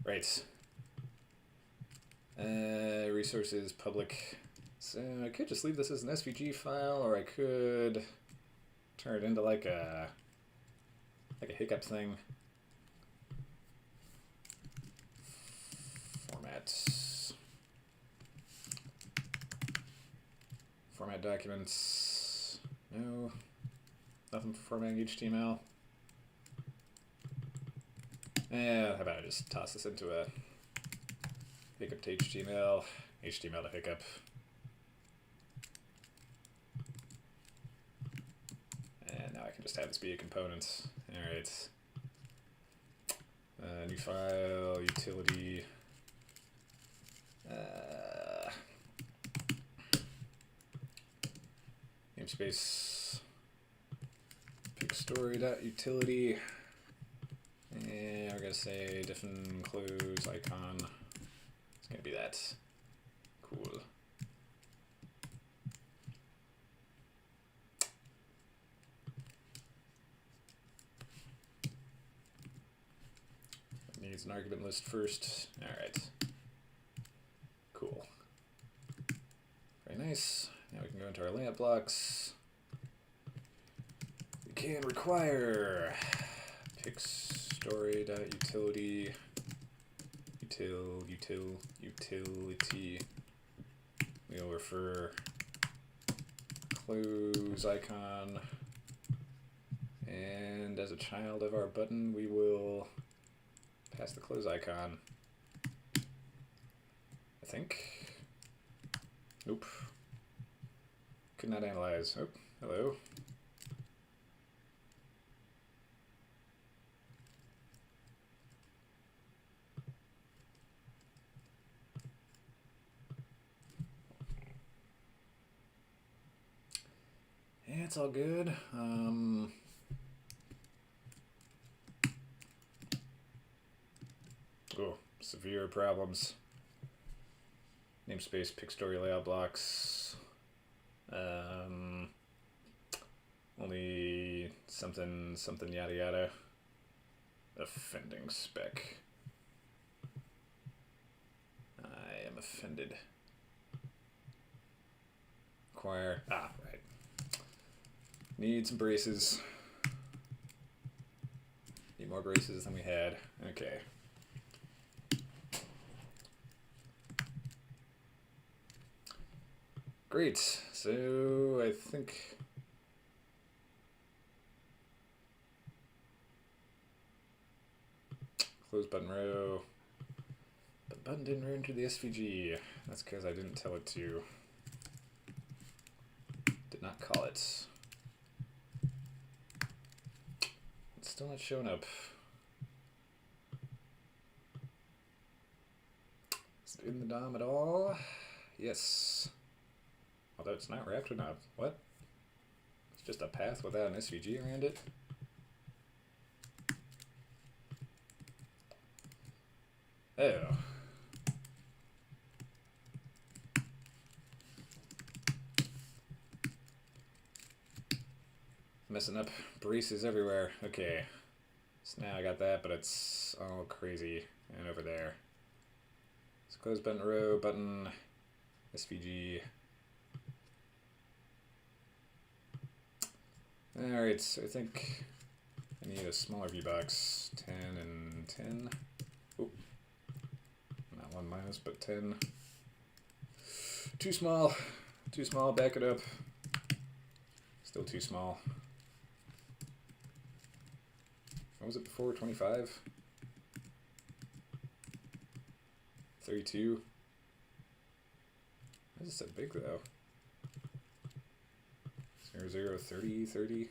Right. Resources, public. So I could just leave this as an SVG file, or I could turn it into like a hiccup thing. Format documents. No. Nothing for formatting HTML. How about I just toss this into a hiccup to HTML, HTML to hiccup. And now I can just have this be a component. Alright. New file, utility. Namespace pigstory.utility, and we're gonna say diff close icon. It's gonna be that. Cool. an argument list first. Alright. Cool. Very nice. Now we can go into our layout blocks. We can require pic_story.utility utility. We'll refer close icon, and as a child of our button we will pass the close icon. I think. Nope. Could not analyze. Oh, hello. Yeah, it's all good. Oh, severe problems. Namespace, pic story layout blocks. Only something yada yada. Offending spec. I am offended. Acquire. Ah, right. Need some braces. Need more braces than we had. Okay. Great. So I think close button row. But button didn't enter the SVG. That's because I didn't tell it to. Did not call it. It's still not showing up. Is it in the DOM at all? Yes. Although it's not wrapped or not. What? It's just a path without an SVG around it? Oh. Messing up braces everywhere. Okay. So now I got that, but it's all crazy. And over there. So close button row, button, SVG. Alright, so I think I need a smaller VBox. 10 and 10. Oh. Not 1 minus, but 10. Too small. Too small, back it up. Still too small. What was it before? 25? 32? Why is it so big though? 0, 0, 30, 30.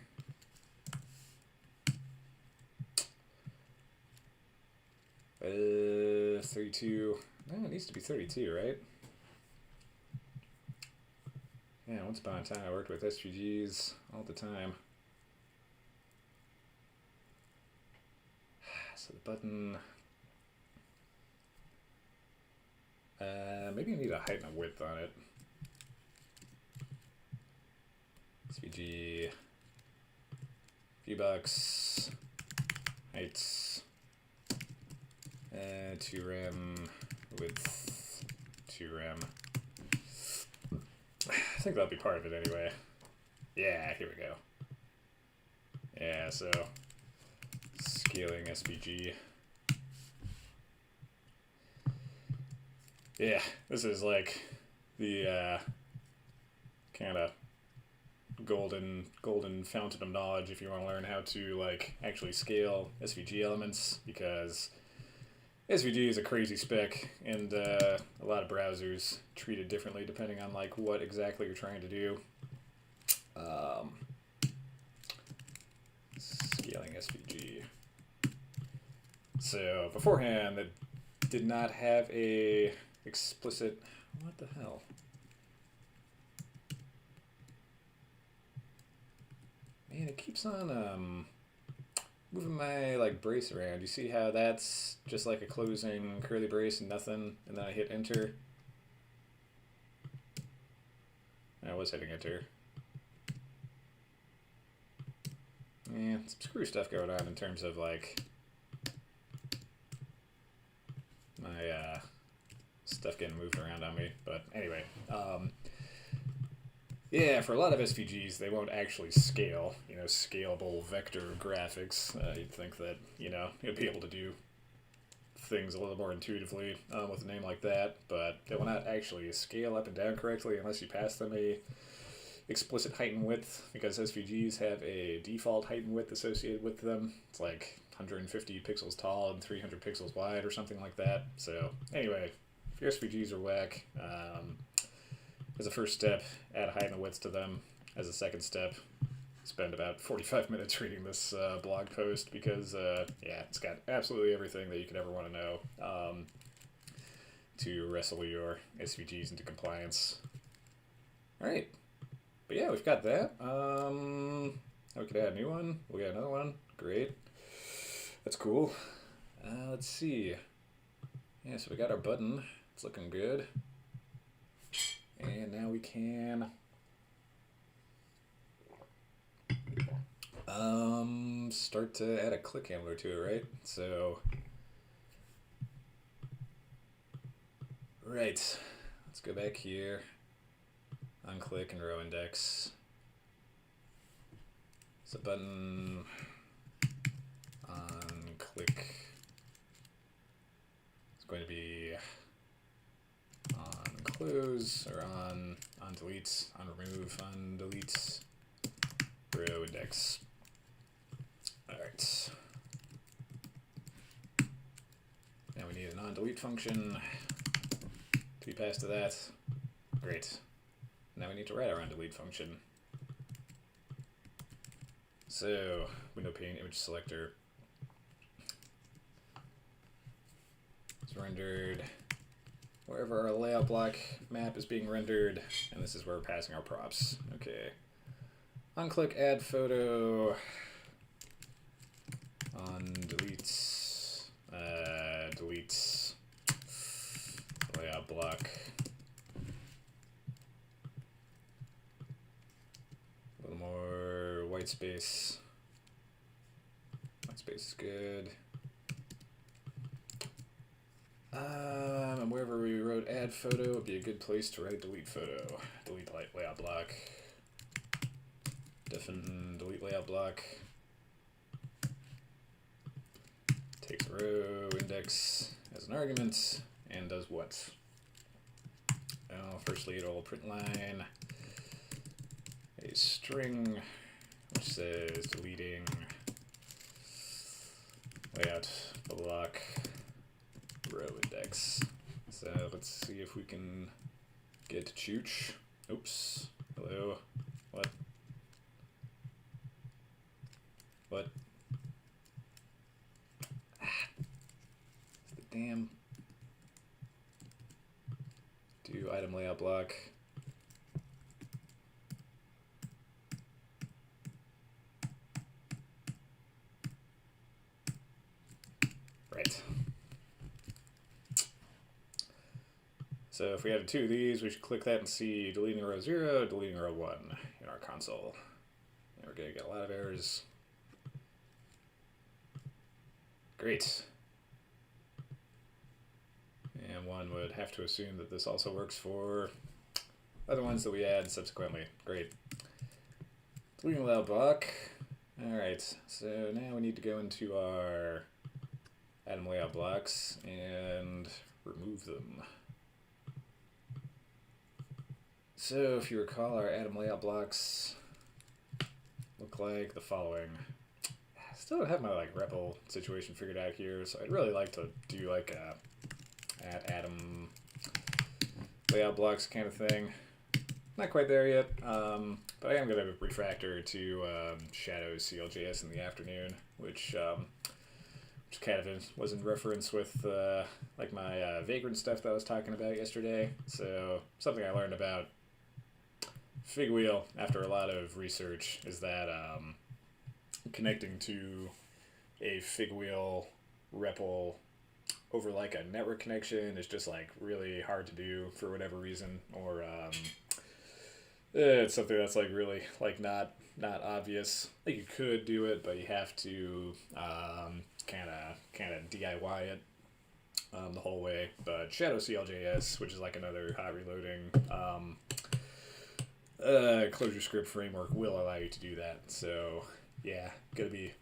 Uh, 32. No, it needs to be 32, right? Yeah, once upon a time I worked with SVGs all the time. So the button, maybe I need a height and a width on it. SVG, VBox, heights, 2 rem, width, 2 rem. I think that'll be part of it anyway. Yeah, here we go. Yeah, so scaling SVG. Yeah, this is like the kind of golden fountain of knowledge if you want to learn how to like actually scale SVG elements, because SVG is a crazy spec, and a lot of browsers treat it differently depending on like what exactly you're trying to do. Scaling SVG. So beforehand, it did not have a explicit. What the hell? Man, it keeps on moving my like brace around. You see how that's just like a closing curly brace and nothing, and then I hit enter. I was hitting enter. Yeah, some screw stuff going on in terms of like My stuff getting moved around on me. But anyway, yeah, for a lot of SVGs, they won't actually scale. Scalable vector graphics. You'd think that you'd be able to do things a little more intuitively with a name like that, but they will not actually scale up and down correctly unless you pass them a explicit height and width, because SVGs have a default height and width associated with them. It's like 150 pixels tall and 300 pixels wide or something like that. So anyway, if your SVGs are whack, as a first step, add a height and a width to them. As a second step, spend about 45 minutes reading this blog post, because it's got absolutely everything that you could ever want to know to wrestle your SVGs into compliance. All right. But yeah, we've got that. We could add a new one. We got another one. Great. That's cool. Let's see. Yeah, so we got our button. It's looking good. And now we can start to add a click handler to it, right? So, right. Let's go back here. Unclick and row index. So button on click is going to be on close, or on deletes, on remove, on deletes, row index. Alright. Now we need an on delete function to be passed to that. Great. Now we need to write our onDelete function. So, window pane image selector is rendered wherever our layout block map is being rendered, and this is where we're passing our props. Okay. Unclick add photo on deletes, deletes layout block. More white space. White space is good. And wherever we wrote add photo would be a good place to write delete photo. Delete layout block. Define delete layout block. Takes a row index as an argument and does what? Firstly, it'll print line a string which says deleting layout block row index. So let's see if we can get chooch. Oops. Hello. What? What? It's the damn do item layout block. Right. So if we added two of these, we should click that and see deleting row 0, deleting row 1 in our console. And we're going to get a lot of errors. Great. And one would have to assume that this also works for other ones that we add subsequently. Great. Deleting layout block. Alright, so now we need to go into our atom layout blocks and remove them. So if you recall, our atom layout blocks look like the following. I still don't have my REPL situation figured out here, so I'd really like to do like a atom layout blocks kind of thing. Not quite there yet, but I am going to refactor to Shadows CLJS in the afternoon, which kind of was in reference with like my Vagrant stuff that I was talking about yesterday. So something I learned about Figwheel after a lot of research is that connecting to a Figwheel REPL over like a network connection is just like really hard to do for whatever reason, or it's something that's like really like not obvious. Like you could do it, but you have to kind of DIY it. the whole way. But Shadow CLJS, which is like another hot reloading closure script framework, will allow you to do that. So yeah, gonna be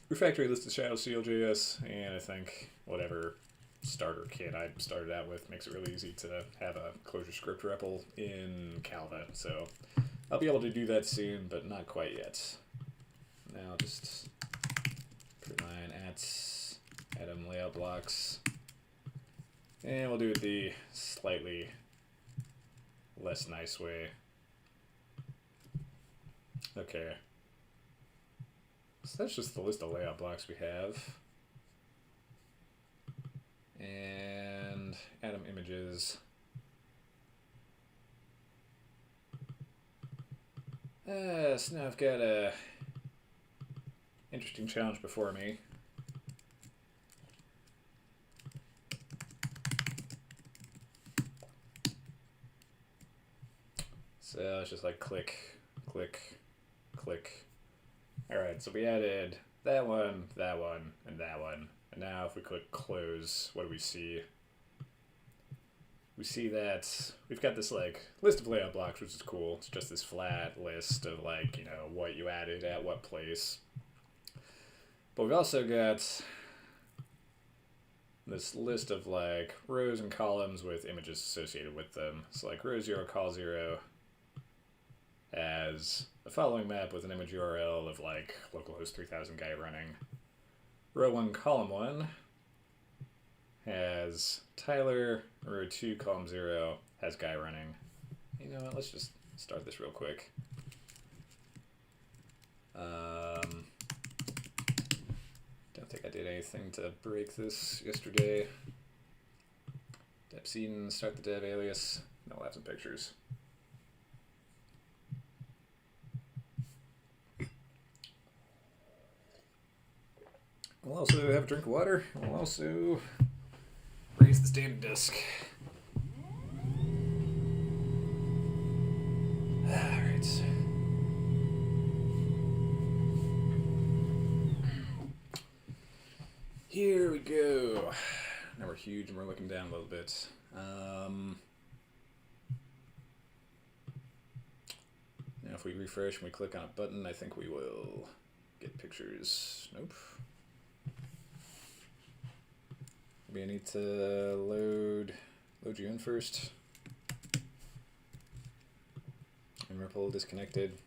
refactory list of Shadow CLJS, and I think whatever starter kit I started out with makes it really easy to have a closure script REPL in Calva. So I'll be able to do that soon, but not quite yet. Now just put mine at Atom layout blocks, and we'll do it the slightly less nice way. Okay. So that's just the list of layout blocks we have. And Atom images. So now I've got a interesting challenge before me. So let's just like click, click, click. Alright, so we added that one, and that one. And now if we click close, what do we see? We see that we've got this like list of layout blocks, which is cool. It's just this flat list of like, you know, what you added at what place. But we've also got this list of like rows and columns with images associated with them. So like row 0, col 0 has a following map with an image URL of like localhost 3000 guy running. Row 1, column 1 has Tyler. Row 2, column 0 has guy running. You know what, let's just start this real quick. Don't think I did anything to break this yesterday. Dep scene, start the dev alias. No labs and pictures. We'll also have a drink of water. We'll also raise the standing desk. Alright. Here we go. Now we're huge and we're looking down a little bit. Now if we refresh and we click on a button, I think we will get pictures. Nope. Maybe I need to load you in first. And REPL disconnected.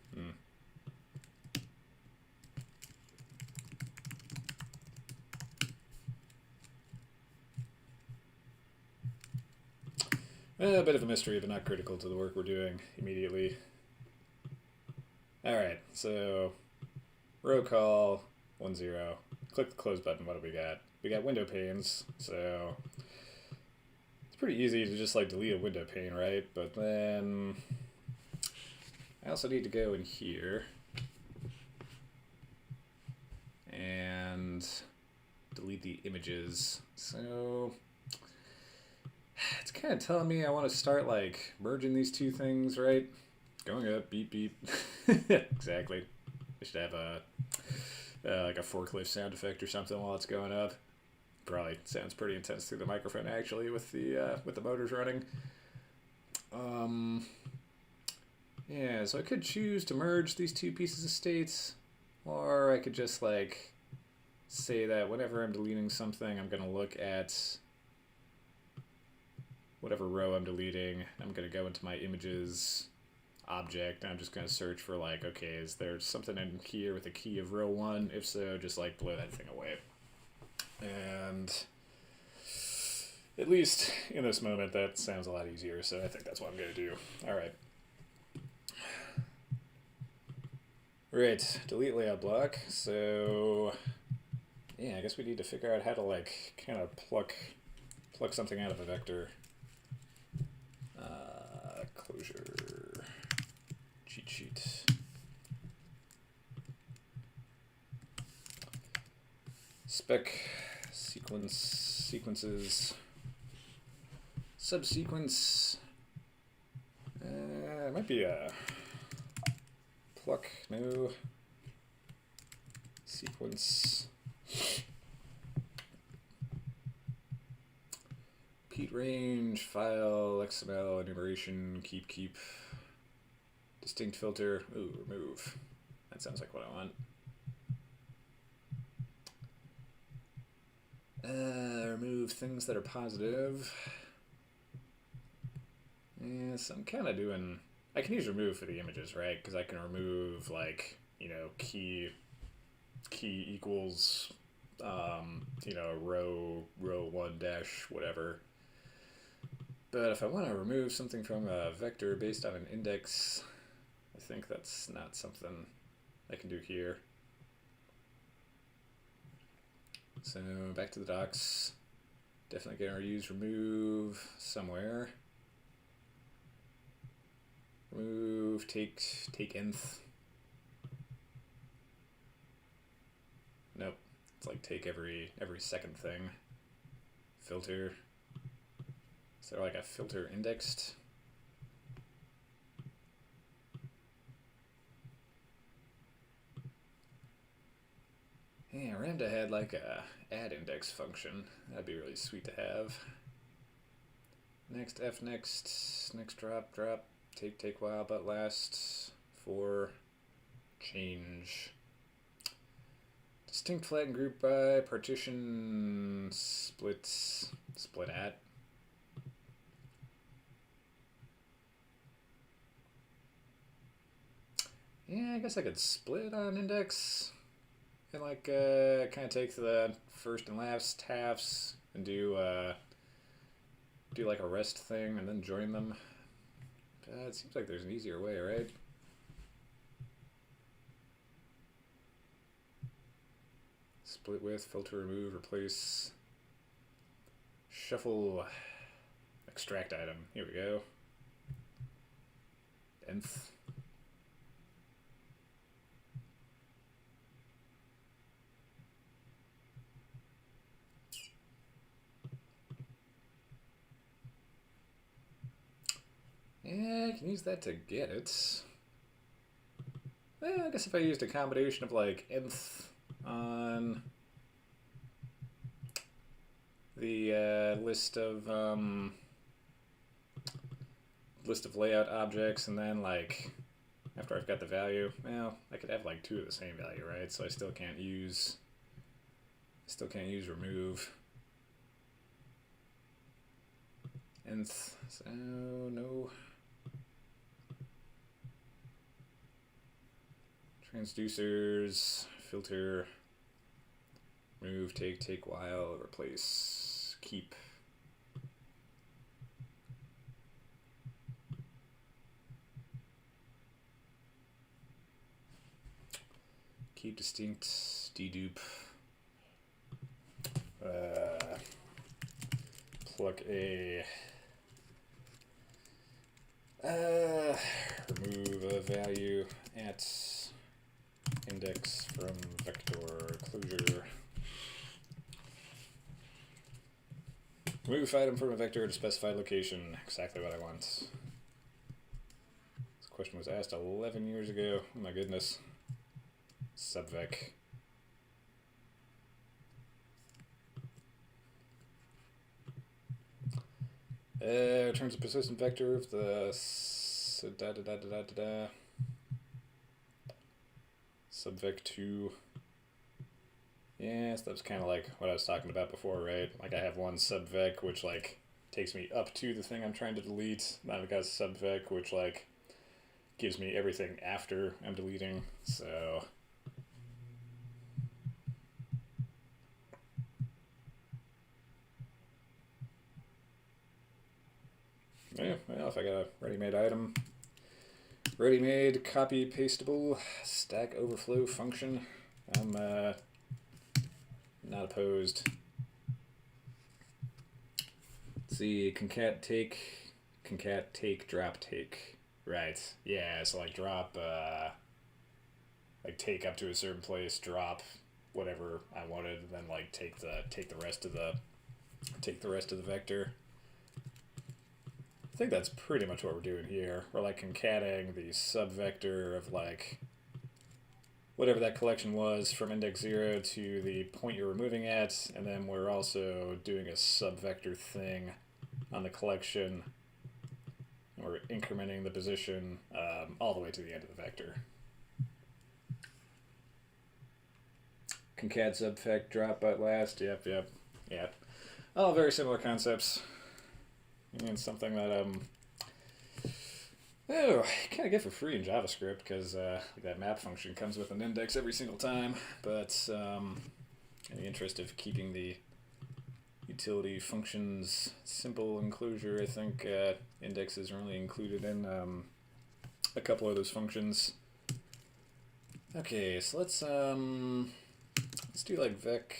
A bit of a mystery, but not critical to the work we're doing immediately. Alright, so row call 10. Click the close button. What do we got? We got window panes, so it's pretty easy to just like delete a window pane, right? But then I also need to go in here and delete the images. So it's kind of telling me I want to start like merging these two things, right? Going up, beep, beep. Exactly. I should have a like a forklift sound effect or something while it's going up. Probably sounds pretty intense through the microphone actually with the motors running. Yeah, so I could choose to merge these two pieces of states, or I could just like say that whenever I'm deleting something, I'm gonna look at whatever row I'm deleting. I'm gonna go into my images object, and I'm just gonna search for like, okay, is there something in here with a key of row 1? If so, just like blow that thing away. And at least in this moment, that sounds a lot easier, so I think that's what I'm going to do. Alright. Right, delete layout block. So, yeah, I guess we need to figure out how to, like, kind of pluck something out of a vector. Closure. Cheat sheet. Spec. Sequences, subsequence, it might be a pluck, no, sequence, Repeat range, file, XML, enumeration, keep. Distinct filter, ooh, remove. That sounds like what I want. Remove things that are positive. Yeah, so I'm kind of doing... I can use remove for the images, right? Because I can remove, like, you know, key equals, you know, row 1 dash whatever. But if I want to remove something from a vector based on an index, I think that's not something I can do here. So back to the docs. Definitely gonna use remove somewhere. Remove, take nth. Nope. It's like take every second thing. Filter. Is there like a filter indexed? Yeah, Ramda had like a add index function. That'd be really sweet to have. Next F next drop, take while but last, for change. Distinct flag and group by, partition, split at. Yeah, I guess I could split on index and like kind of take the first and last halves and do like a rest thing and then join them. It seems like there's an easier way, right? Split with, filter, remove, replace, shuffle, extract item. Here we go. Nth. Yeah, I can use that to get it. Well, I guess if I used a combination of like nth on the list of layout objects, and then like after I've got the value, well, I could have like two of the same value, right? So I still can't use remove. Nth, so no. Transducers, filter, remove, take while, replace, keep. Keep distinct, dedupe. Pluck a. Remove a value at index from vector closure. Remove item from a vector to specified location. Exactly what I want. This question was asked 11 years ago. Oh my goodness. Subvec. Returns a persistent vector of the subvec 2. Yeah, so that's kind of like what I was talking about before, right? Like I have one subvec which like takes me up to the thing I'm trying to delete. Then I've got a subvec which like gives me everything after I'm deleting. So yeah, well, if I got a ready-made item, ready-made copy pastable stack overflow function, I'm not opposed. Let's see, concat take, drop take. Right. Yeah, so like drop like take up to a certain place, drop whatever I wanted, and then like take the rest of the vector. I think that's pretty much what we're doing here. We're like concatenating the subvector of like whatever that collection was from index 0 to the point you're removing at, and then we're also doing a subvector thing on the collection. And we're incrementing the position all the way to the end of the vector. Concat subfect drop but last. Yep. All very similar concepts. And something that you kind of get for free in JavaScript because that map function comes with an index every single time. But in the interest of keeping the utility functions simple enclosure, I think indexes are only included in a couple of those functions. Okay, so let's do like vec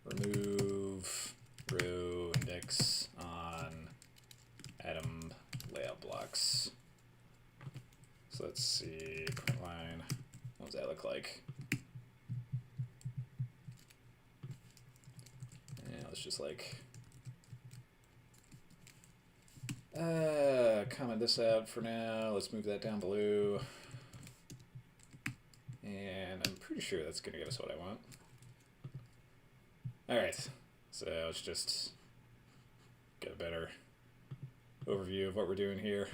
remove row index on atom layout blocks. So let's see, print line, what does that look like? Yeah, let's just like comment this out for now. Let's move that down below. And I'm pretty sure that's going to get us what I want. Alright, so let's just get a better overview of what we're doing here.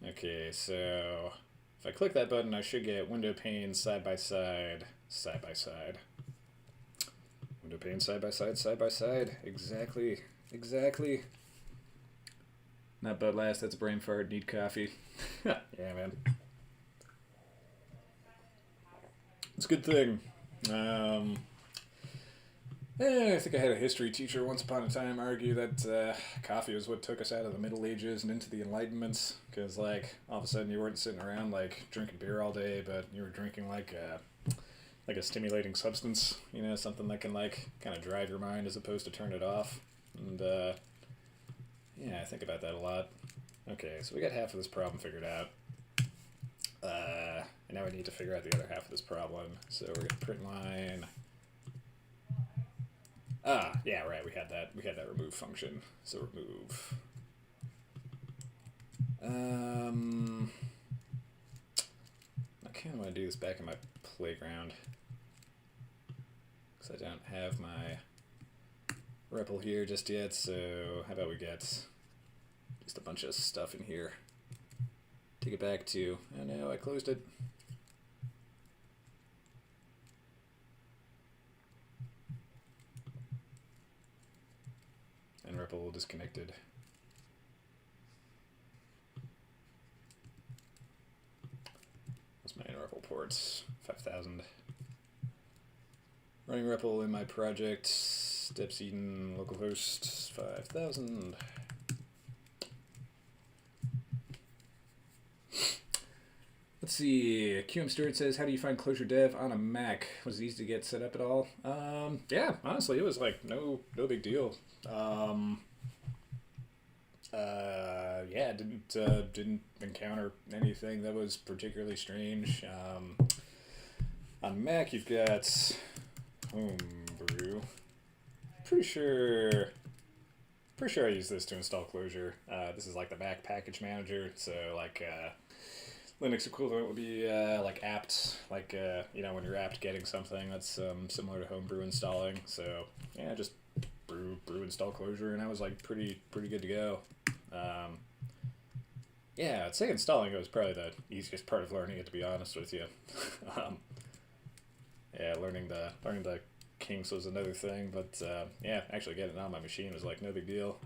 Okay, so if I click that button, I should get window panes side by side, side by side. Window panes side by side, side by side. Exactly. Not but last, that's a brain fart, need coffee. Yeah, man. It's a good thing. I think I had a history teacher once upon a time argue that coffee was what took us out of the Middle Ages and into the Enlightenments, because like all of a sudden you weren't sitting around like drinking beer all day, but you were drinking like a stimulating substance, you know, something that can like kind of drive your mind as opposed to turn it off. And yeah, I think about that a lot. Okay, so we got half of this problem figured out. And now we need to figure out the other half of this problem. So we're going to print line. Yeah, right, we had that remove function. So remove. I kind of want to do this back in my playground, because I don't have my REPL here just yet, so how about we get just a bunch of stuff in here. Take it back to, oh no, I closed it. And REPL disconnected. What's my REPL ports? 5000. Running REPL in my project. Steps Eden localhost 5000. Let's see. QM Stewart says, how do you find Clojure Dev on a Mac? Was it easy to get set up at all? Yeah, honestly, it was like no big deal. Yeah, didn't encounter anything that was particularly strange. On Mac, you've got Homebrew. Pretty sure I use this to install Clojure. This is like the Mac package manager, so like Linux equivalent would be like apt, like you know, when you're apt getting something that's similar to Homebrew installing. So yeah, just brew install Clojure, and I was like pretty good to go. Yeah, I'd say installing it was probably the easiest part of learning it, to be honest with you. Yeah, learning the kinks was another thing, but yeah, actually getting it on my machine was like no big deal.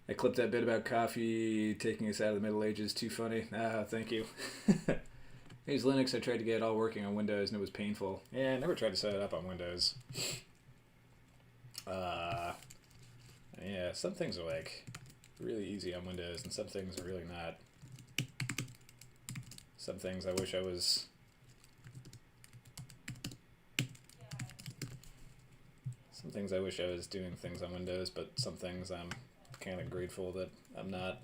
I clipped that bit about coffee taking us out of the Middle Ages. Too funny. Thank you. I use Linux. I tried to get it all working on Windows, and it was painful. Yeah, I never tried to set it up on Windows. Yeah, some things are like really easy on Windows, and some things are really not. Some things I wish I was... Some things I wish I was doing things on Windows, but some things I'm kind of grateful that I'm not.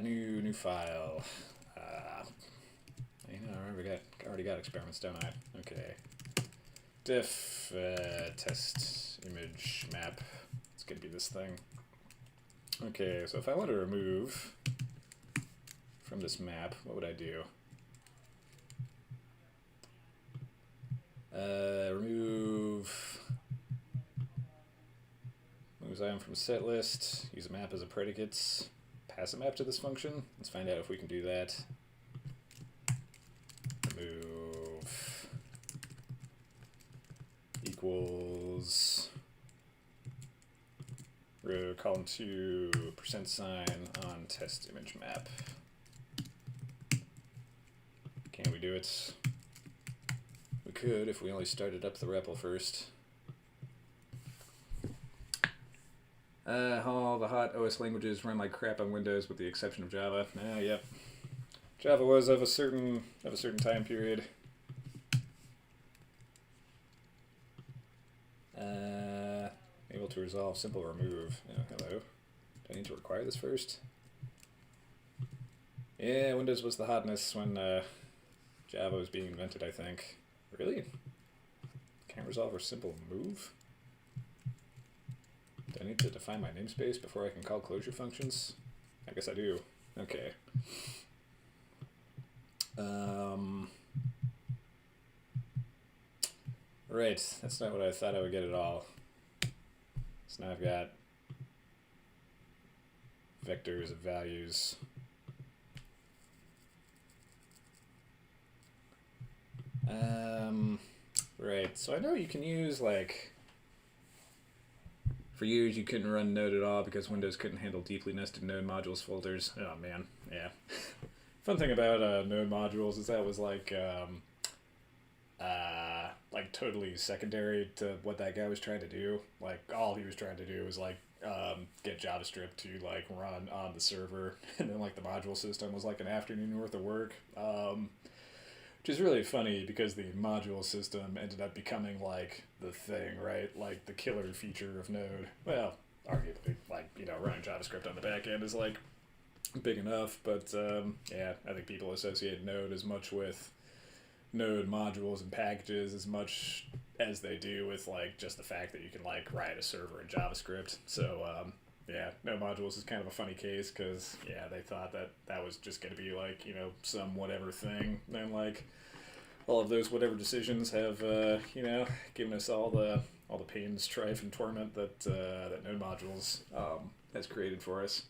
New file. You know, I already got experiments, don't I? Okay. Diff test image map. It's gonna be this thing. Okay, so if I want to remove from this map, what would I do? Remove moves item from set list. Use a map as a predicate. Pass a map to this function. Let's find out if we can do that. Remove equals row column 2 %sign on test image map. Can we do it? We could if we only started up the REPL first. All the hot OS languages run like crap on Windows with the exception of Java. Yep. Java was of a certain time period. Able to resolve simple remove. Oh, hello. Do I need to require this first? Yeah, Windows was the hotness when Java was being invented, I think. Really? Can't resolve a simple move? Do I need to define my namespace before I can call closure functions? I guess I do. Okay. Right, that's not what I thought I would get at all. So now I've got vectors of values. Right, so I know you can use, like, for years you couldn't run Node at all because Windows couldn't handle deeply nested Node modules folders. Oh man, yeah. Fun thing about Node modules is that was like totally secondary to what that guy was trying to do. Like all he was trying to do was like get JavaScript to like run on the server, and then like the module system was like an afternoon worth of work. Which is really funny because the module system ended up becoming like the thing, right? Like the killer feature of Node. Well, arguably, like, you know, running JavaScript on the back end is like big enough, but yeah, I think people associate Node as much with Node modules and packages as much as they do with like just the fact that you can like write a server in JavaScript. So yeah, Node modules is kind of a funny case because yeah, they thought that that was just going to be like, you know, some whatever thing, and like all of those whatever decisions have you know, given us all the pain, strife, and torment that that Node modules has created for us.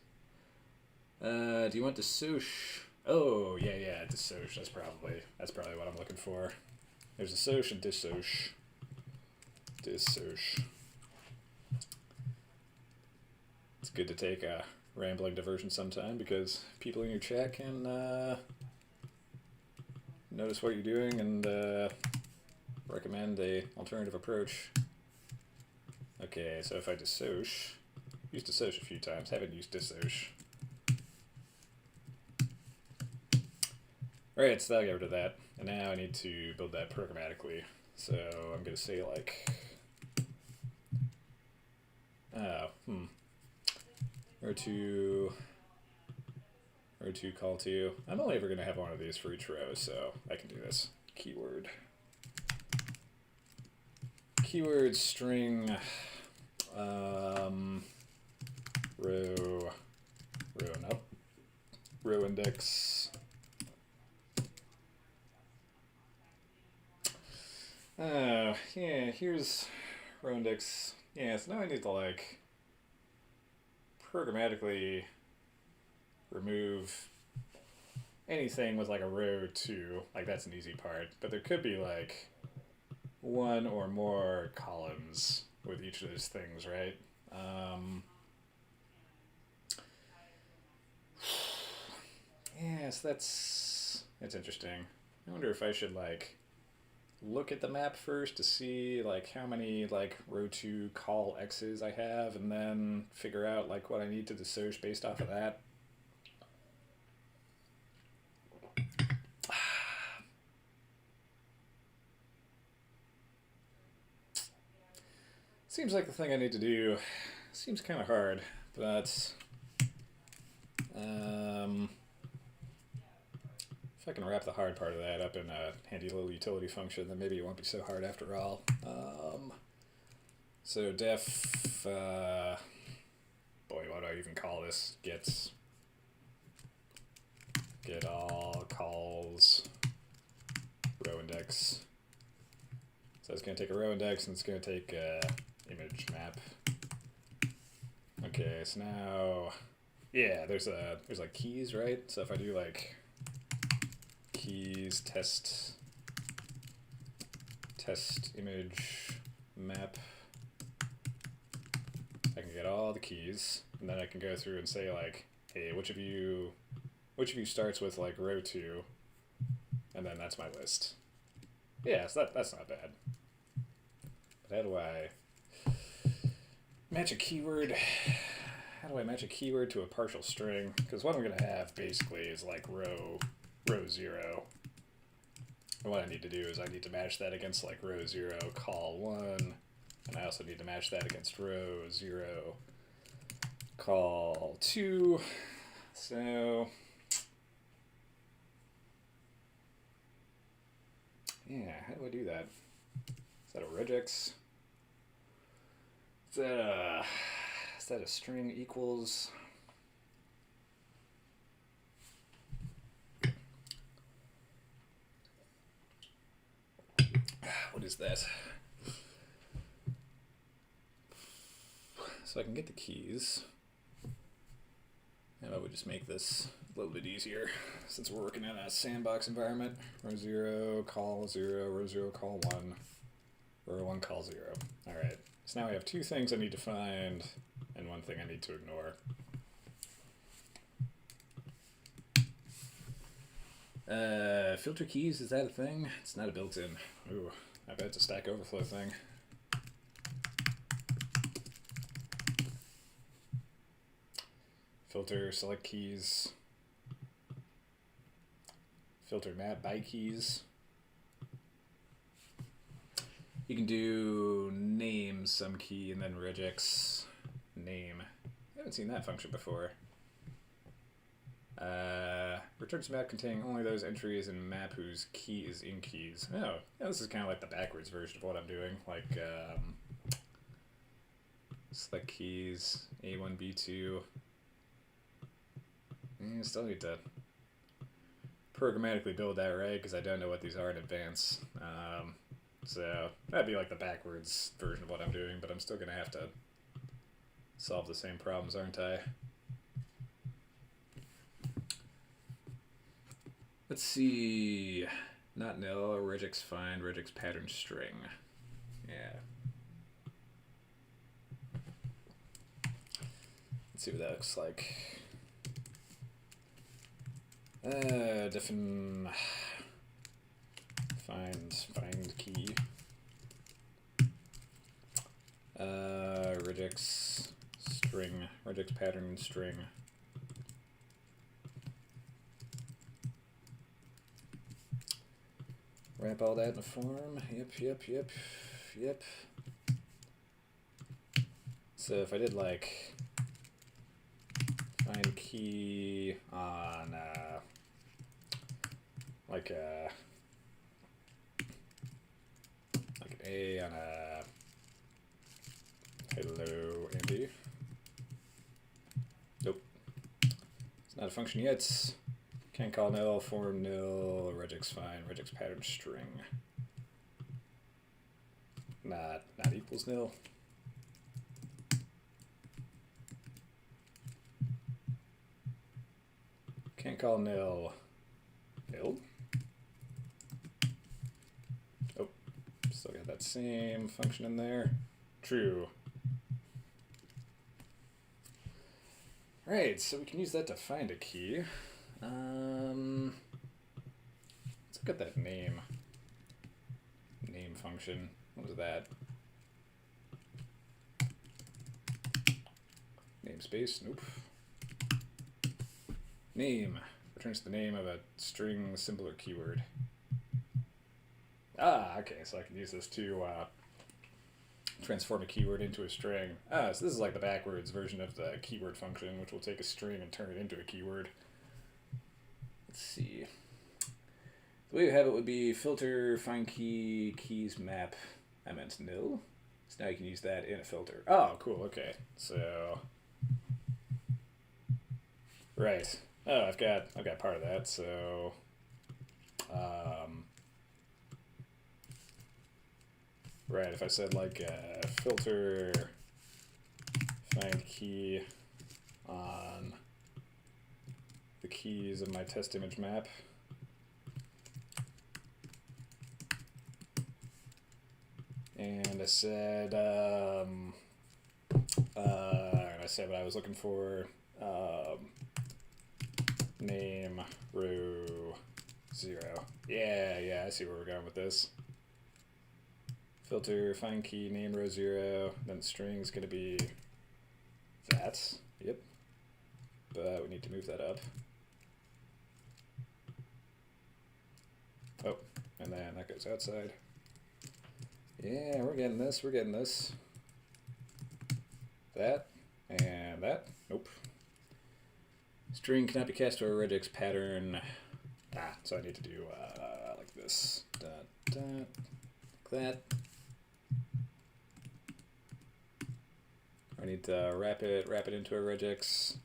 Do you want to Soch? Oh yeah, Dissoch. That's probably what I'm looking for. There's a Soch and Dissoch. Dissoch. It's good to take a rambling diversion sometime because people in your chat can notice what you're doing and recommend a alternative approach. Okay, so if I Dissoch, used Dissoch a few times, haven't used Dissoch. Alright, so that'll get rid of that. And now I need to build that programmatically. So I'm going to say like, row to call to. I'm only ever going to have one of these for each row, so I can do this. Keyword string row index. Yeah, here's row index. Yeah, so now I need to like programmatically remove anything with like a row 2. Like that's an easy part, but there could be like one or more columns with each of those things, right? Yeah, so that's interesting. I wonder if I should like look at the map first to see like how many like row 2 call X's I have, and then figure out like what I need to Dissoch based off of that. Seems like the thing I need to do. Seems kind of hard, but if I can wrap the hard part of that up in a handy little utility function, then maybe it won't be so hard after all. So def, boy, what do I even call this? Get all calls row index So it's going to take a row index and it's going to take image map. Okay, so now, yeah, there's like keys, right? So if I do like keys test image map, I can get all the keys, and then I can go through and say like, hey, which of you starts with like row 2, and then that's my list. Yeah, so that's not bad. But how do I match a keyword? How do I match a keyword to a partial string? Because what I'm going to have basically is like row 0. And what I need to do is I need to match that against like row 0, call 1. And I also need to match that against row 0, call 2. So, yeah, how do I do that? Is that a regex? Is that a string equals? What is that? So I can get the keys. And I would just make this a little bit easier since we're working in a sandbox environment. Row 0, call 0, row 0, call 1, row 1, call 0. Alright, so now I have 2 things I need to find and 1 thing I need to ignore. Filter keys, is that a thing? It's not a built-in. Ooh, I bet it's a Stack Overflow thing. Filter select keys. Filter map by keys. You can do name some key and then regex name. I haven't seen that function before. Returns map containing only those entries in map whose key is in keys. Oh, yeah, this is kind of like the backwards version of what I'm doing. Like, select keys, A1, B2. I still need to programmatically build that right because I don't know what these are in advance. So that'd be like the backwards version of what I'm doing, but I'm still going to have to solve the same problems, aren't I? Let's see. Not nil, regex find, regex pattern string. Yeah. Let's see what that looks like. Define find key. Regex string, regex pattern string. Wrap all that in a form. Yep. So if I did like find key on like an A on a hello Andy. Nope. It's not a function yet. Can't call nil, form nil, regex find, regex pattern string. Not equals nil. Can't call nil. Oh, still got that same function in there. True. Alright, so we can use that to find a key. Let's look at that name function. What was that? Namespace? Nope. Name returns the name of a string, symbol, or keyword. Ah, okay, so I can use this to transform a keyword into a string. Ah, so this is like the backwards version of the keyword function, which will take a string and turn it into a keyword. Let's see. The way we have it would be filter, find key, keys, map. I meant nil. So now you can use that in a filter. Oh, cool, okay. So, right. Oh, I've got part of that, so right, if I said like filter find key on the keys of my test image map. And I said, what I was looking for, name row 0. Yeah, I see where we're going with this. Filter, find key, name row 0, then the string's gonna be that, yep. But we need to move that up. Oh, and then that goes outside. Yeah, we're getting this, That, and that, nope. String cannot be cast to a regex pattern. So I need to do like this, like that. I need to wrap it into a regex.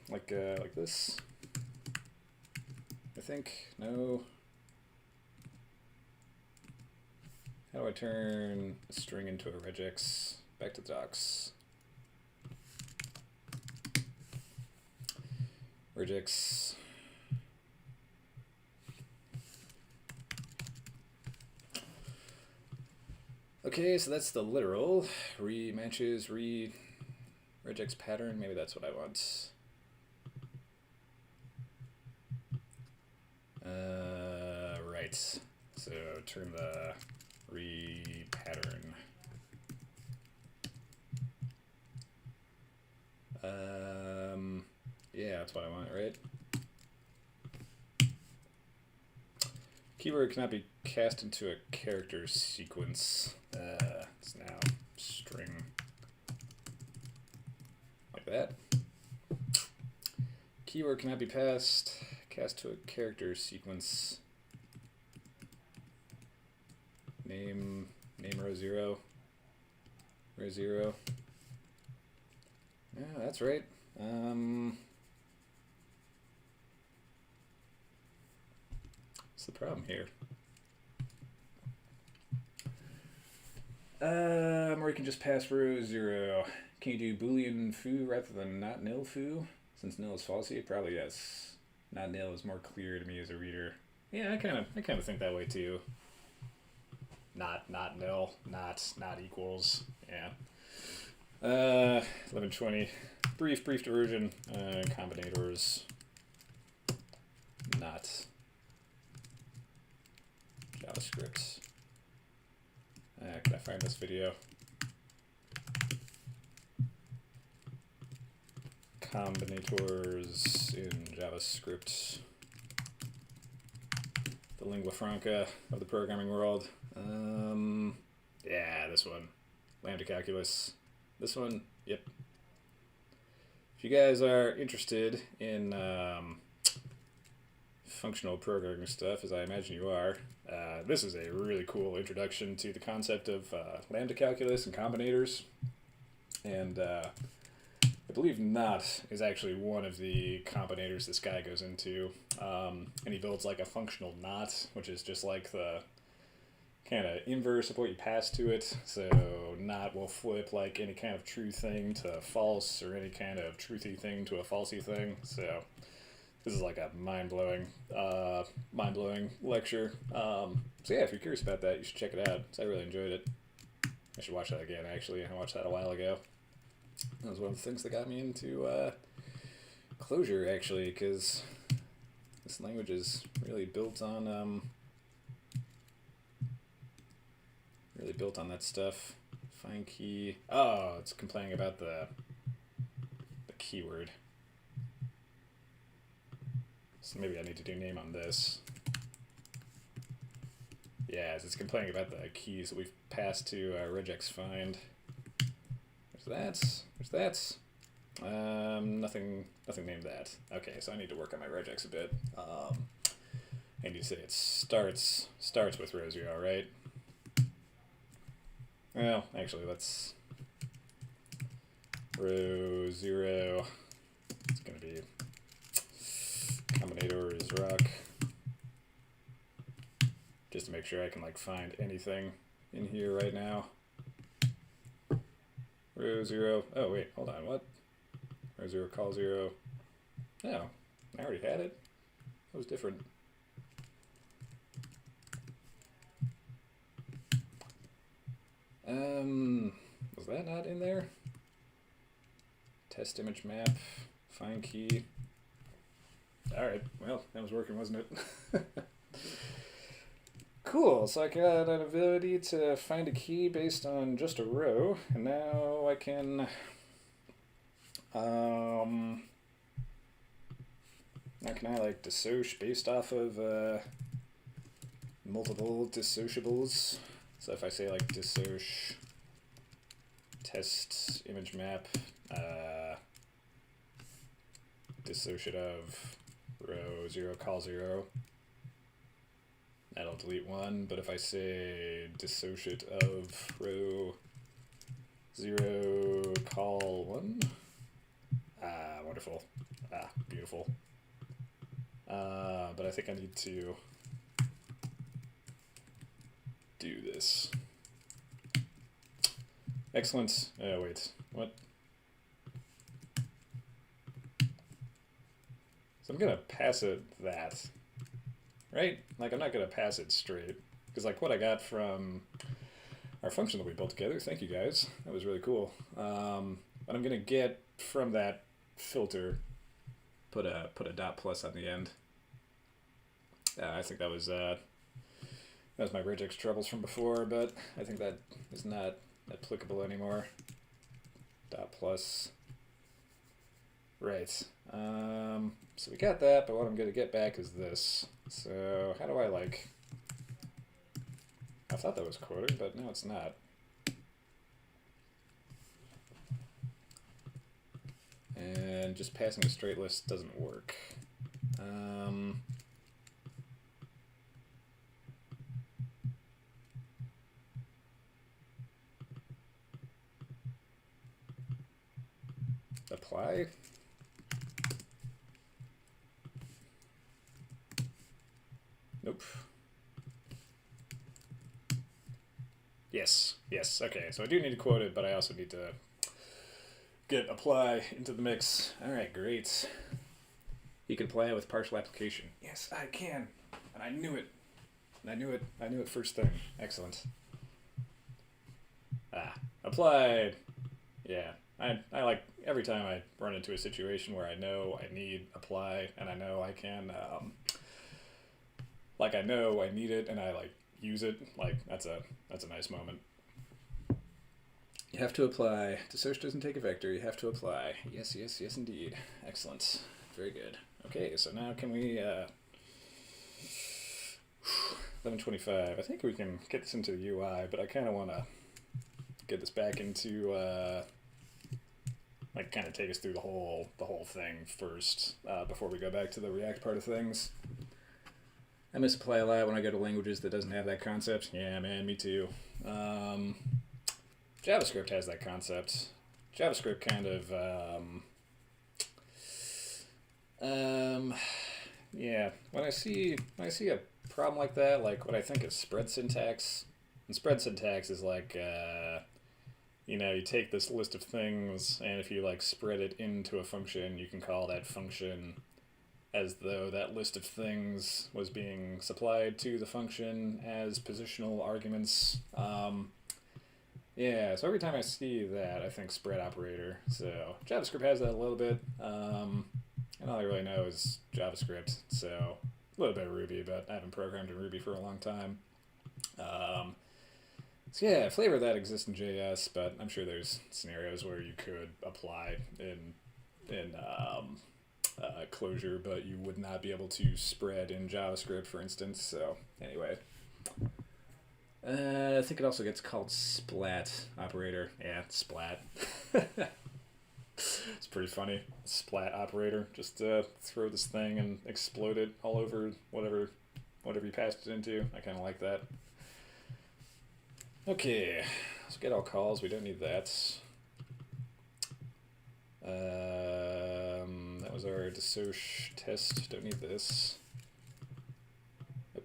Like this. I think, no. How do I turn a string into a regex? Back to the docs. Regex. Okay, so that's the literal. Matches, regex pattern. Maybe that's what I want. Right. So turn the pattern. Yeah, that's what I want, right? Keyword cannot be cast into a character sequence. It's now string. Like that. Keyword cannot be cast to a character sequence. Name row 0. Row 0. Yeah, that's right. What's the problem here? Or you can just pass row 0. Can you do Boolean foo rather than not nil foo? Since nil is falsy? Probably yes. Not nil is more clear to me as a reader. Yeah, I kind of think that way too. Not nil, not equals. Yeah. 1120. Brief diversion. Combinators. Not JavaScript. Can I find this video? Combinators in JavaScript. The lingua franca of the programming world. Yeah, this one. Lambda calculus. This one, yep. If you guys are interested in functional programming stuff, as I imagine you are, this is a really cool introduction to the concept of lambda calculus and combinators. And I believe not is actually one of the combinators this guy goes into. And he builds like a functional not, which is just like the kind of inverse of what you pass to it. So not will flip like any kind of true thing to false or any kind of truthy thing to a falsy thing. So this is like a mind-blowing lecture. So yeah, if you're curious about that, you should check it out. I really enjoyed it. I should watch that again, actually. I watched that a while ago. That was one of the things that got me into Clojure, actually, because this language is really built on that stuff. Find key. Oh, it's complaining about the keyword. So maybe I need to do name on this. Yeah, it's complaining about the keys that we've passed to regex find. There's that. Nothing named that. Okay, so I need to work on my regex a bit. I need to say it starts with row 0, right? Well, actually, let's row 0. It's gonna be combinators rock. just to make sure I can like find anything in here right now. Row 0. Oh wait, hold on. What? Row 0, call 0. No, I already had it. That was different. Was that not in there? Test image map, find key. All right, well, that was working, wasn't it? Cool, so I got an ability to find a key based on just a row, and now I can, now can I like dissociate based off of multiple dissociables? So if I say like dissociate test image map, dissociate of row 0, call 0, that'll delete 1, but if I say dissociate of row 0, call 1, wonderful, beautiful. But I think I need to do this. Excellent. Oh, wait, what? So I'm gonna pass it that, right? Like I'm not gonna pass it straight, because like what I got from our function that we built together, thank you guys, that was really cool. But I'm gonna get from that filter, put a dot plus on the end. I think that was my regex troubles from before, but I think that is not applicable anymore. Dot plus. Right. So we got that, but what I'm going to get back is this. So how do I like... I thought that was quoted, but no, it's not. And just passing a straight list doesn't work. Apply. Nope. Yes, yes, okay, so I do need to quote it, but I also need to get apply into the mix. Alright, great. You can apply it with partial application. Yes, I can. And I knew it. And I knew it first thing. Excellent. Applied. Yeah, I like every time I run into a situation where I know I need apply and I know I can, like I know I need it and I like use it, like that's a nice moment. You have to apply. Dissociate doesn't take a vector, you have to apply. Yes, yes, yes indeed. Excellent. Very good. Okay, so now can we 1125. I think we can get this into the UI, but I kind of want to get this back into like kind of take us through the whole thing first before we go back to the React part of things. I misapply a lot when I go to languages that doesn't have that concept. Yeah, man, me too. JavaScript has that concept. JavaScript kind of yeah, when I see a problem like that, like what I think is spread syntax, and spread syntax is like you know, you take this list of things, and if you like spread it into a function, you can call that function as though that list of things was being supplied to the function as positional arguments. Yeah, so every time I see that, I think spread operator. So JavaScript has that a little bit, and all I really know is JavaScript, so a little bit of Ruby, but I haven't programmed in Ruby for a long time. So yeah, flavor of that exists in JS, but I'm sure there's scenarios where you could apply in Clojure, but you would not be able to spread in JavaScript, for instance. So anyway, I think it also gets called splat operator. Yeah, splat. It's pretty funny. Splat operator. Just throw this thing and explode it all over whatever you passed it into. I kind of like that. Okay, let's get all calls. We don't need that. That was our dissociate test. Don't need this.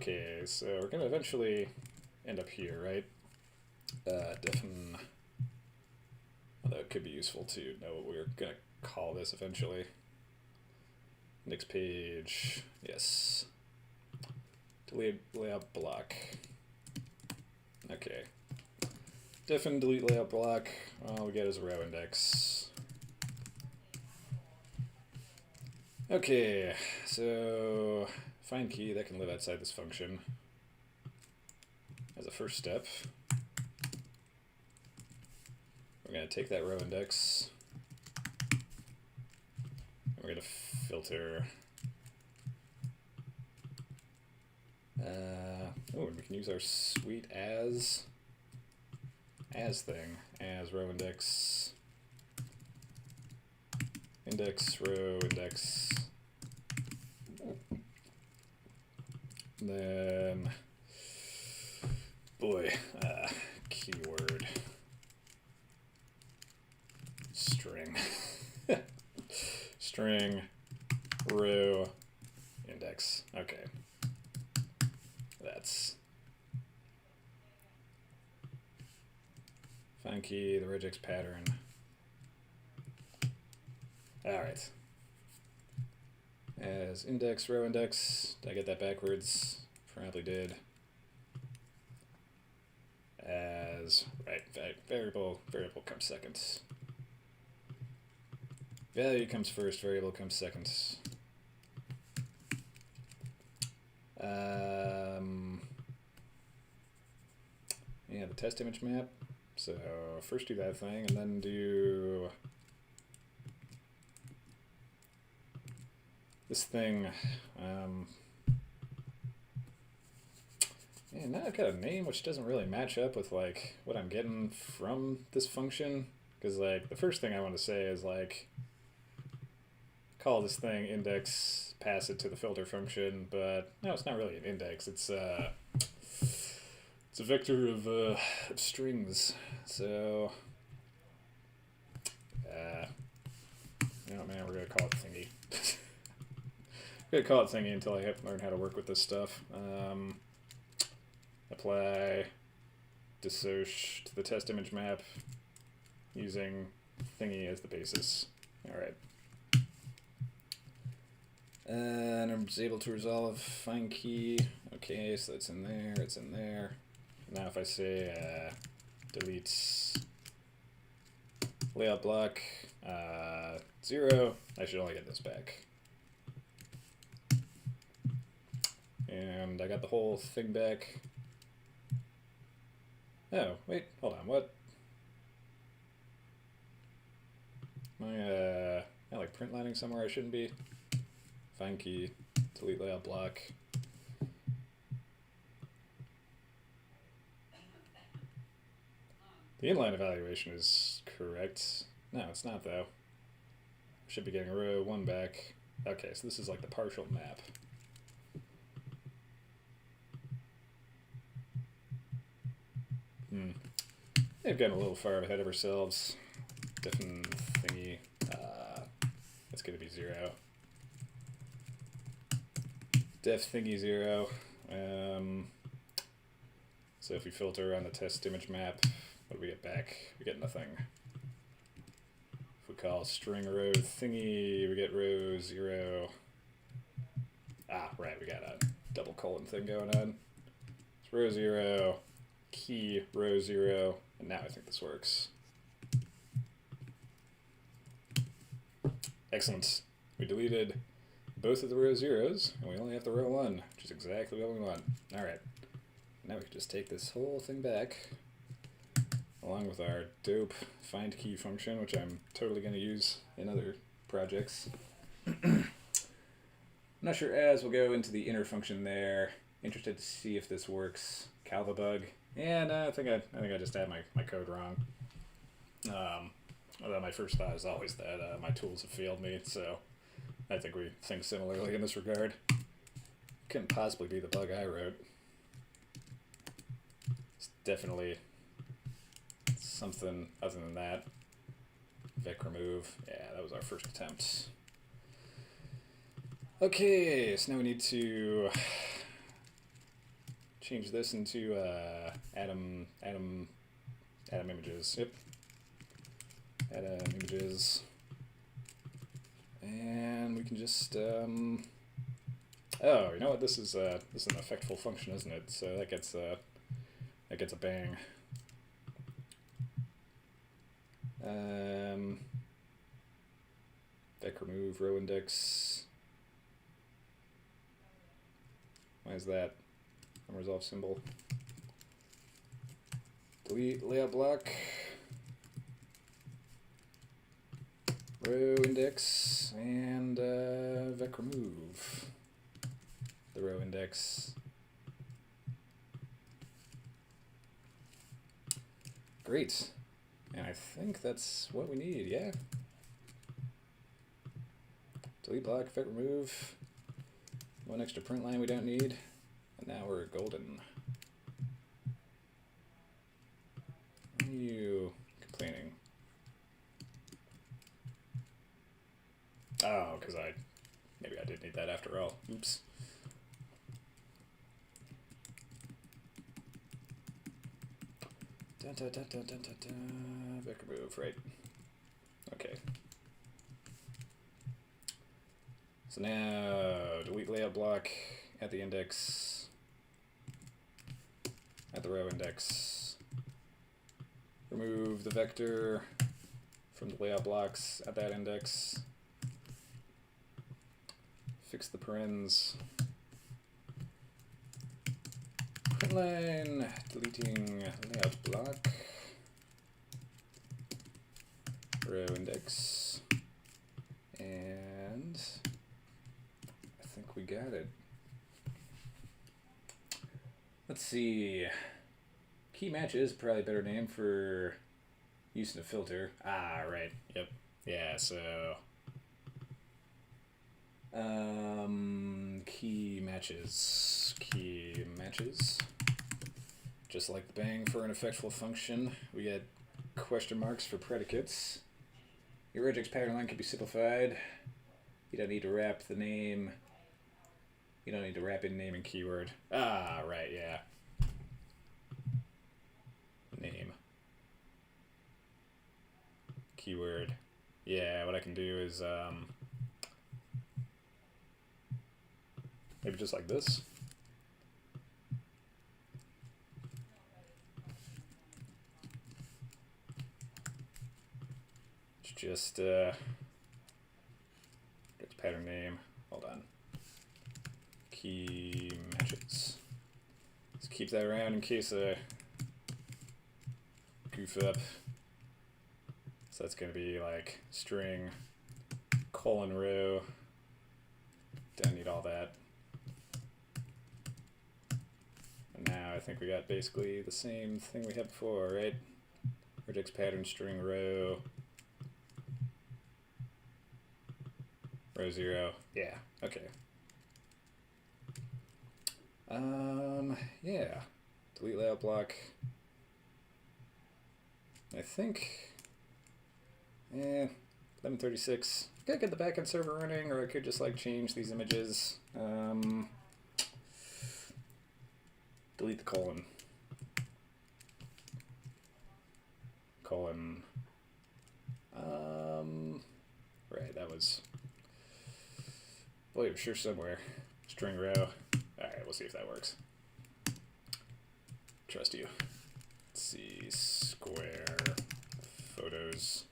Okay, so we're gonna eventually end up here, right? Although it could be useful to know what we're gonna call this eventually. Index page, yes. Delete layout block. Okay. Diff and delete layout block. All we get is a row index. Okay, so find key that can live outside this function as a first step. We're going to take that row index and we're going to filter. Oh, and we can use our sweet as thing as row index. Index, row, index. Then, boy, keyword. String. String, row, index. Okay. That's find key, the regex pattern. Alright. As index, row index. Did I get that backwards? Probably did. As, right, variable comes second. Value comes first, variable comes second. Yeah, the test image map. So first do that thing, and then do this thing. Yeah, now I've got a name which doesn't really match up with like what I'm getting from this function. Because like the first thing I want to say is like call this thing index, pass it to the filter function, but no, it's not really an index. It's a vector of strings. So you know, man, we're gonna call it thingy. I'm gonna call it thingy until I have to learn how to work with this stuff. Apply dissoc to the test image map using thingy as the basis. All right. And I'm able to resolve find key. Okay, so that's in there, it's in there. Now if I say delete layout block 0, I should only get this back. And I got the whole thing back. Oh, wait, hold on, what? Am I like print lining somewhere I shouldn't be? Find key, delete layout block. The inline evaluation is correct. No, it's not though. Should be getting row 1 back. Okay, so this is like the partial map. They've gotten a little far ahead of ourselves. Different thingy. It's going to be 0. Def thingy 0. So if we filter on the test image map, what do we get back? We get nothing. If we call string row thingy, we get row 0. Ah, right, we got a double colon thing going on. It's row 0, key row 0, and now I think this works. Excellent. We deleted both of the row 0s, and we only have the row 1, which is exactly what we want. Alright. Now we can just take this whole thing back, along with our dope find key function, which I'm totally going to use in other projects. I'm not sure as we'll go into the inner function there. Interested to see if this works. Calva bug. Yeah, no, I think I just had my code wrong. Although my first thought is always that my tools have failed me, so I think we think similarly in this regard. Couldn't possibly be the bug I wrote. It's definitely something other than that. Vic remove. Yeah, that was our first attempt. Okay, so now we need to change this into Atom images. Yep. Atom images. And we can just oh, you know what? This is an effectful function, isn't it? So that gets a bang. Vec remove row index. Why is that? Unresolved symbol. Delete layout block. Row index and vec remove the row index. Great. And I think that's what we need, yeah. Delete block, vec remove. One extra print line we don't need. And now we're golden. Why are you complaining? Oh, because maybe I did need that after all. Oops. Dun, dun, dun, dun, dun, dun, dun. Vec remove, right. Okay. So now, delete layout block at the index, at the row index. Remove the vector from the layout blocks at that index. Fix the parens. Print line, deleting layout block. Row index. And I think we got it. Let's see. Key match is probably a better name for using a filter. Ah, right. Yep. Yeah, so key matches. Key matches. Just like the bang for an effectful function, we get question marks for predicates. Your regex pattern line can be simplified. You don't need to wrap the name. You don't need to wrap in name and keyword. Ah, right, yeah. Name. Keyword. Yeah, what I can do is maybe just like this. It's just it's pattern name. Hold on. Key matches. Let's keep that around in case I goof up. So that's going to be like string colon row. Don't need all that. And now I think we got basically the same thing we had before, right? Regex pattern string row. Row 0. Yeah, okay. Yeah. Delete layout block. I think 1136. Gotta get the backend server running, or I could just like change these images. Delete the colon. Colon. Right, that was. Boy, it was sure somewhere. String row. Alright, we'll see if that works. Trust you. Let's see. Square photos.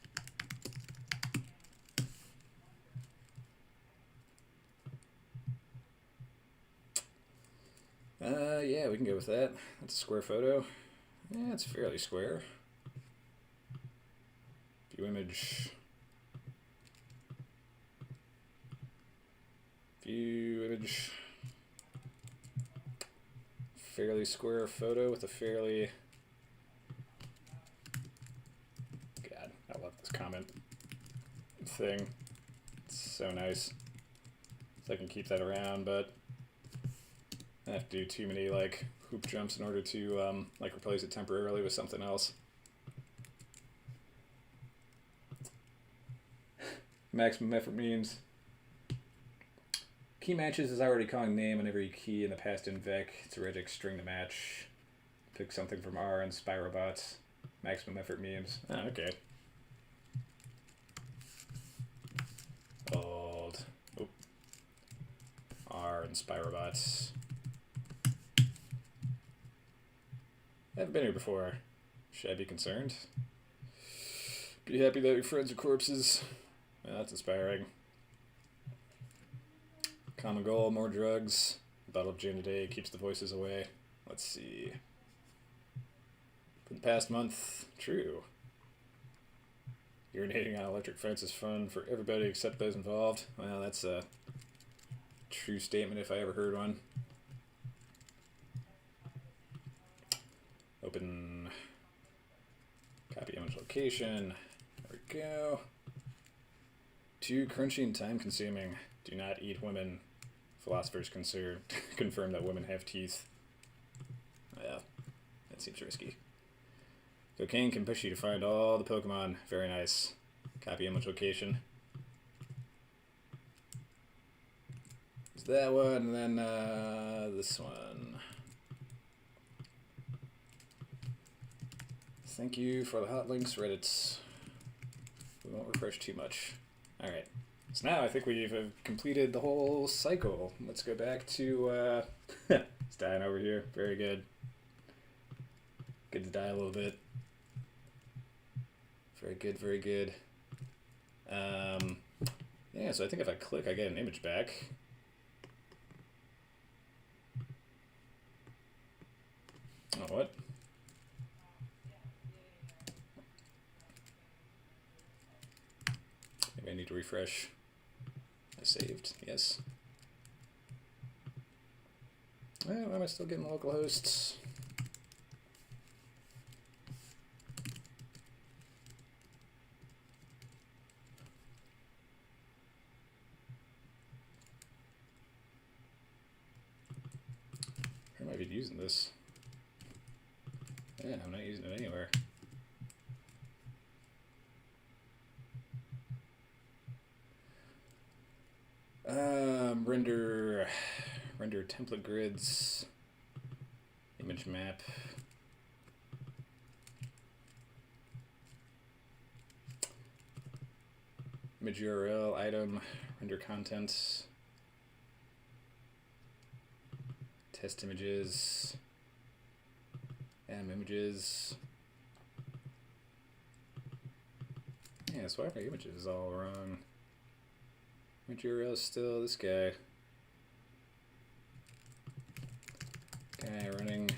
Yeah, we can go with that. That's a square photo. Yeah, it's fairly square. View image. View image. Fairly square photo with a fairly... God, I love this comment thing. It's so nice. So I can keep that around, but I have to do too many like hoop jumps in order to like replace it temporarily with something else. Maximum effort means Key matches is already calling name on every key in the past invec. It's a regex string to match. Pick something from R and Spyrobots. Maximum effort memes. Oh, okay. Old. Oop. R and Spyrobots. I haven't been here before. Should I be concerned? Be happy that your friends are corpses. Well, that's inspiring. Common goal, more drugs. Bottle of gin a day keeps the voices away. Let's see. For the past month, true. Urinating on electric fence is fun for everybody except those involved. Well, that's a true statement if I ever heard one. Open copy image location. There we go. Too crunchy and time consuming. Do not eat women. Philosophers confirm that women have teeth. Yeah, that seems risky. Cocaine can push you to find all the Pokemon. Very nice. Copy image location. There's that one, and then this one. Thank you for the hot links, Reddit. We won't refresh too much. Alright. So now I think we've completed the whole cycle. Let's go back to, it's dying over here. Very good. Good to die a little bit. Very good, very good. Yeah, so I think if I click, I get an image back. Oh, what? Maybe I need to refresh. I saved, yes. Well, why am I still getting localhosts? Where am I even using this? Yeah, I'm not using it anywhere. Render template grids, image map. Image URL, item, render content, test images, anim images. Yeah, so why are my images all wrong? Image URL is still this guy. Guy running.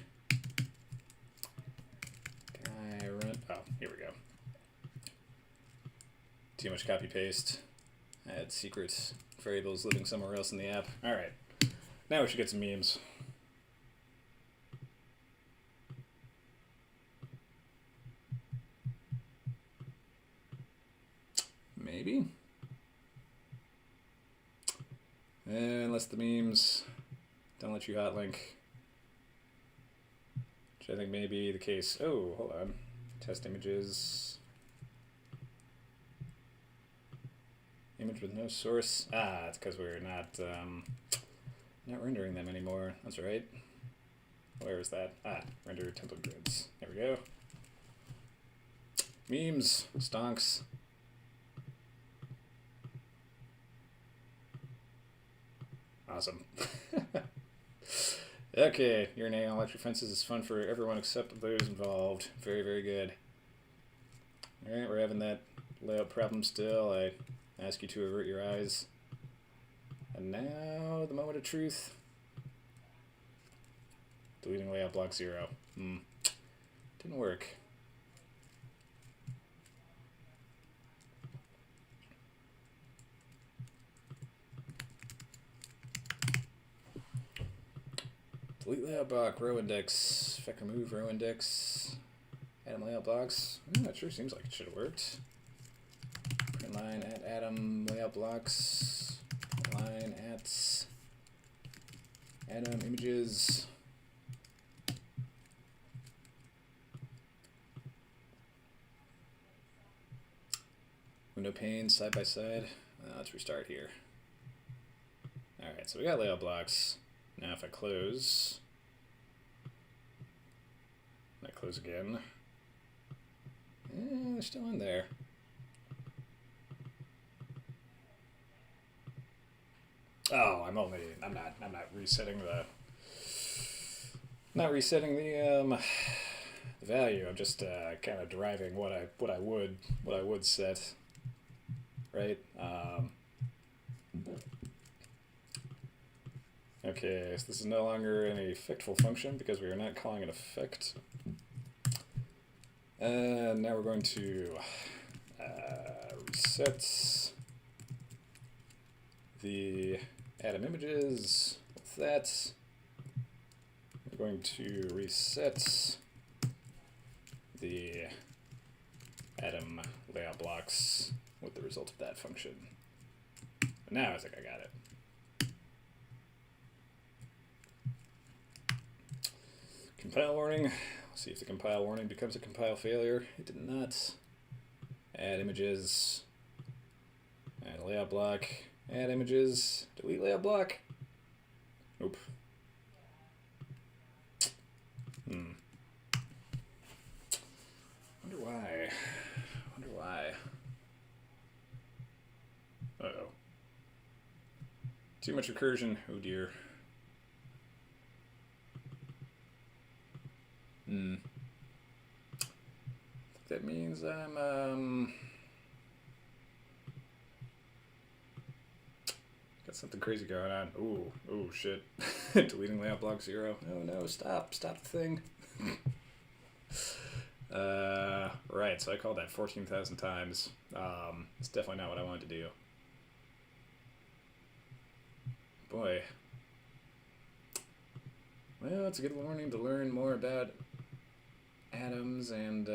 Guy run. Oh, here we go. Too much copy paste. Add secret variables living somewhere else in the app. Alright. Now we should get some memes. Maybe. Unless the memes don't let you hotlink. Which I think may be the case. Oh, hold on. Test images. Image with no source. Ah, it's because we're not rendering them anymore. That's right. Where is that? Ah, render template grids. There we go. Memes. Stonks. Awesome. Okay, urinating on electric fences is fun for everyone except those involved. Very, very good. Alright, we're having that layout problem still. I ask you to avert your eyes. And now, the moment of truth. Deleting layout block 0. Didn't work. Delete layout block, row index, effect remove row index, atom layout blocks. That sure seems like it should have worked. Print line at atom layout blocks, line at atom images. Window pane side by side. Let's restart here. Alright, so we got layout blocks. Now if I close, and I close again, they're still in there. Oh, I'm not resetting the value. I'm just kind of deriving what I would set, right? Okay, so this is no longer an effectful function because we are not calling it effect. And now we're going to reset the atom images with that. We're going to reset the atom layout blocks with the result of that function. And now I think I got it. Compile warning. Let's see if the compile warning becomes a compile failure. It did not. Add images. Add layout block. Add images. Delete layout block. Nope. Wonder why. Wonder why. Uh-oh. Too much recursion. Oh dear. I think that means I'm got something crazy going on. Ooh, oh shit. Deleting layout block 0. Oh no, stop the thing. Right, so I called that 14,000 times. It's definitely not what I wanted to do. Boy. Well, it's a good warning to learn more about atoms and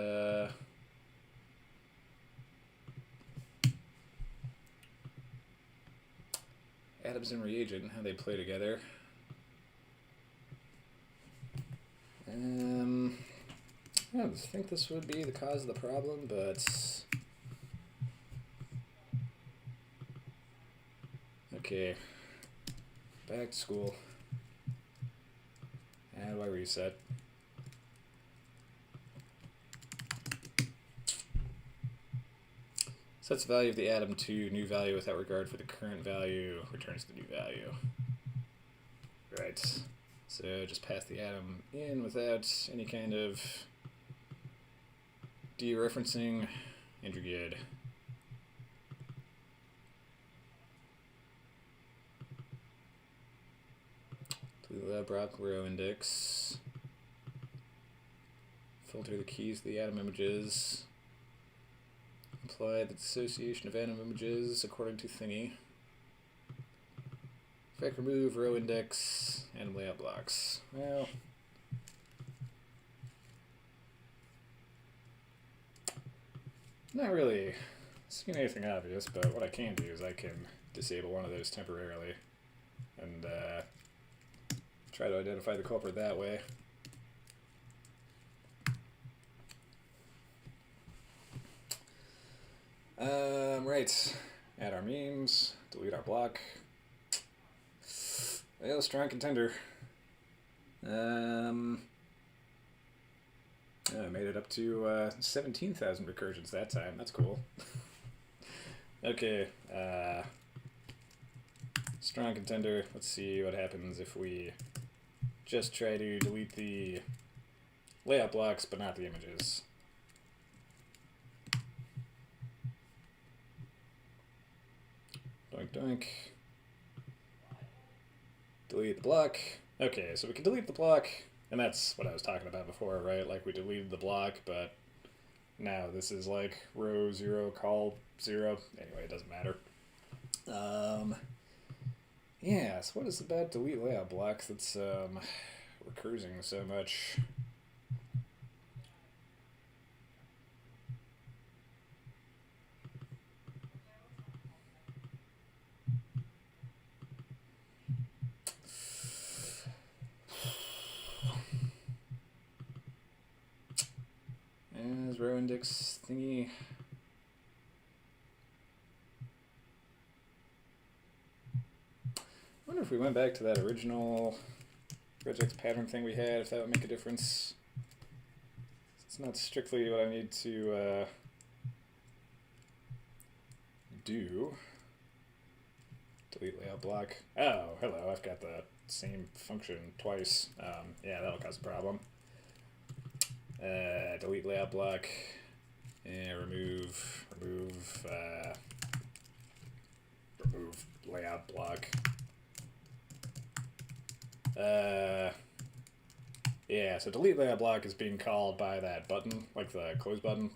atoms and reagent and how they play together. I don't think this would be the cause of the problem, but okay. Back to school. How do I reset? Sets the value of the atom to new value without regard for the current value, returns the new value. Right. So just pass the atom in without any kind of dereferencing, and you're good. To the block row index. Filter the keys to the atom images. Apply the dissociation of atom images according to thingy. Effect remove row index, atom layout blocks. Well, not really seeing anything obvious, but what I can do is I can disable one of those temporarily and try to identify the culprit that way. Right. Add our memes, delete our block. Well, strong contender. I made it up to 17,000 recursions that time. That's cool. Okay. Strong contender. Let's see what happens if we just try to delete the layout blocks, but not the images. Doink doink. Delete the block. Okay, so we can delete the block, and that's what I was talking about before, right? Like we deleted the block, but now this is like row 0, call 0. Anyway, it doesn't matter. Yeah, so what is about delete layout blocks that's recursing so much? As row index thingy. I wonder if we went back to that original regex pattern thing we had, if that would make a difference. It's not strictly what I need to do. Delete layout block. Oh, hello, I've got the same function twice. Yeah, that'll cause a problem. Delete layout block. And remove layout block. Yeah, so delete layout block is being called by that button, like the close button.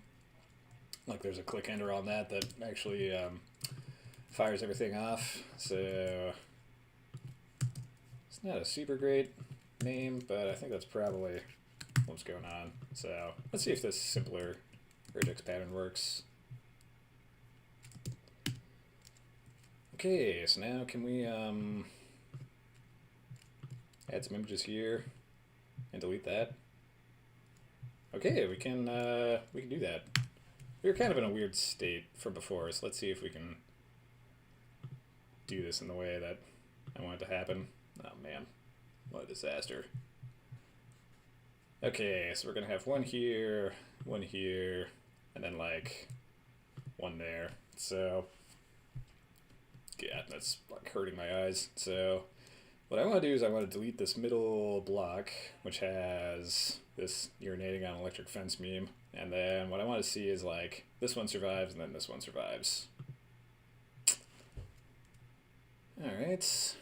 Like there's a click enter on that actually fires everything off. So it's not a super great name, but I think that's probably what's going on. So let's see if this simpler regex pattern works. Okay, so now can we add some images here and delete that? Okay, we can do that. We were kind of in a weird state from before, so let's see if we can do this in the way that I want it to happen. Oh man, what a disaster. Okay, so we're gonna have one here, and then like one there. So yeah, that's like hurting my eyes. So what I want to do is I want to delete this middle block, which has this urinating on electric fence meme. And then what I want to see is like this one survives and then this one survives. Alright.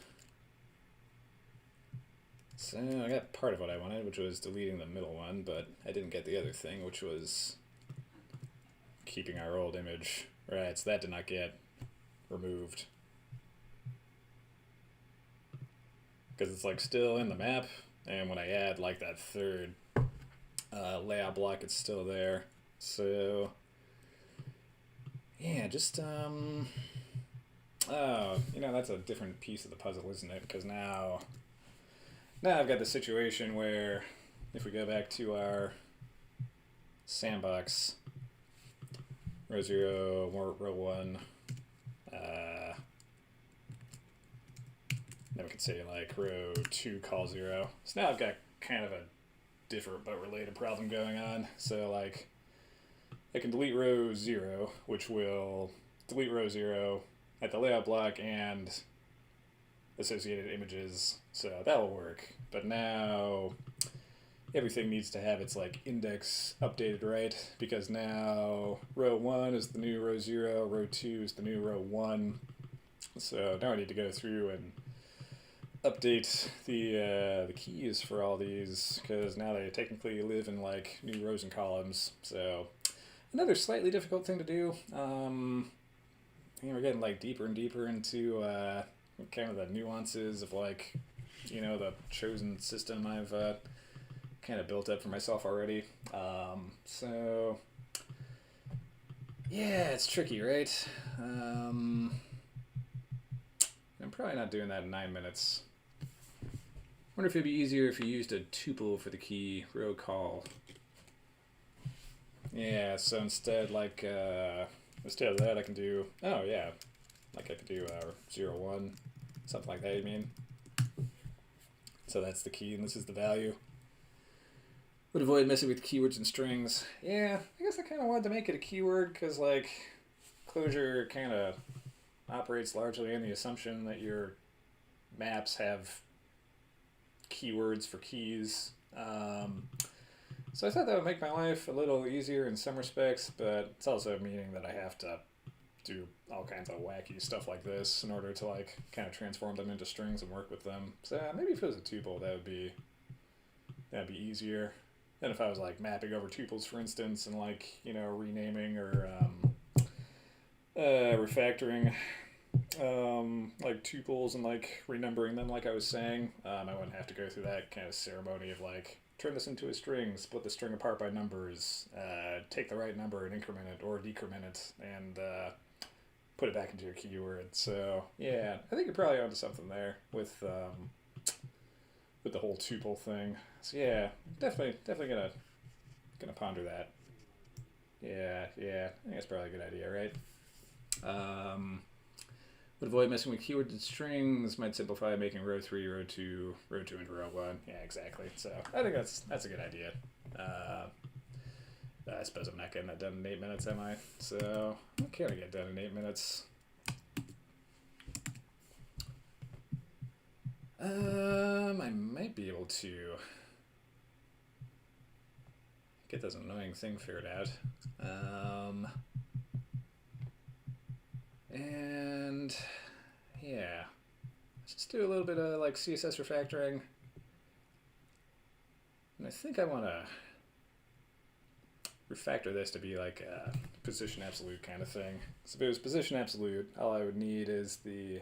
So I got part of what I wanted, which was deleting the middle one, but I didn't get the other thing, which was keeping our old image. Right, so that did not get removed. Because it's like still in the map, and when I add like that third layout block, it's still there. So yeah, just oh, you know, that's a different piece of the puzzle, isn't it? Because now I've got the situation where if we go back to our sandbox, row 0, row 1, then we could say like row 2 call 0. So now I've got kind of a different but related problem going on. So like I can delete row 0, which will delete row 0 at the layout block and associated images, so that will work. But now everything needs to have its like index updated right, because now row 1 is the new row 0, row 2 is the new row 1. So now I need to go through and update the keys for all these, because now they technically live in like new rows and columns. So another slightly difficult thing to do. We're getting like deeper and deeper into kind of the nuances of like, you know, the chosen system I've kind of built up for myself already. So yeah, it's tricky, right? I'm probably not doing that in 9 minutes. Wonder if it'd be easier if you used a tuple for the key row call. Yeah, so instead like instead of that I can do, oh yeah, like I could do 0, 1, something like that, you mean? So that's the key and this is the value. Would avoid messing with keywords and strings. Yeah, I guess I kind of wanted to make it a keyword because like Clojure kind of operates largely on the assumption that your maps have keywords for keys. So I thought that would make my life a little easier in some respects, but it's also meaning that I have to do all kinds of wacky stuff like this in order to like kind of transform them into strings and work with them. So maybe if it was a tuple, that'd be easier than if I was like mapping over tuples, for instance, and like, you know, renaming or refactoring like tuples and like renumbering them like I was saying. I wouldn't have to go through that kind of ceremony of like turn this into a string, split the string apart by numbers, take the right number and increment it or decrement it, and put it back into your keyword. So yeah, I think you're probably onto something there with the whole tuple thing. So yeah, definitely gonna ponder that. Yeah, I think that's probably a good idea, right? Would avoid messing with keywords and strings. Might simplify making row 3, row 2, row 2 into row 1. Yeah, exactly. So I think that's a good idea. I suppose I'm not getting that done in 8 minutes, am I? So what can I get done in 8 minutes? I might be able to get this annoying thing figured out. And yeah, let's just do a little bit of like CSS refactoring. And I think I want to refactor this to be like a position absolute kind of thing. So if it was position absolute, all I would need is the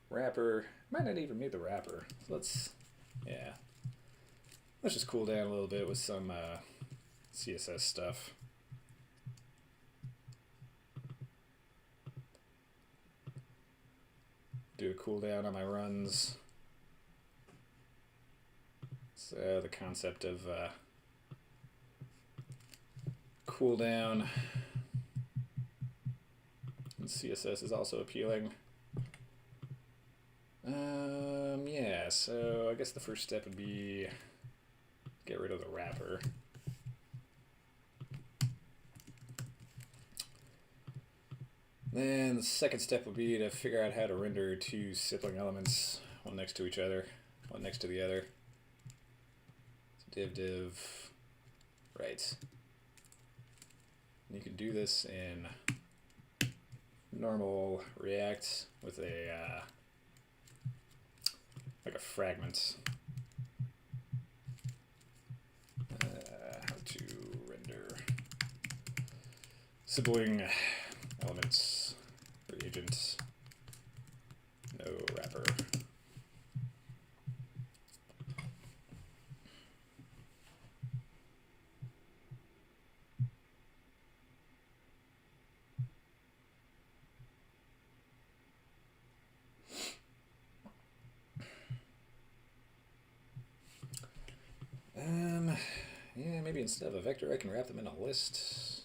wrapper. Might not even need the wrapper. So let's just cool down a little bit with some CSS stuff. Do a cooldown on my runs. So the concept of cooldown in CSS is also appealing. Yeah, so I guess the first step would be get rid of the wrapper. Then the second step would be to figure out how to render two sibling elements, one next to each other, one next to the other. So div, right. And you can do this in normal React with a like a fragment. How to render sibling elements, reagent, no wrapper. Yeah, maybe instead of a vector, I can wrap them in a list.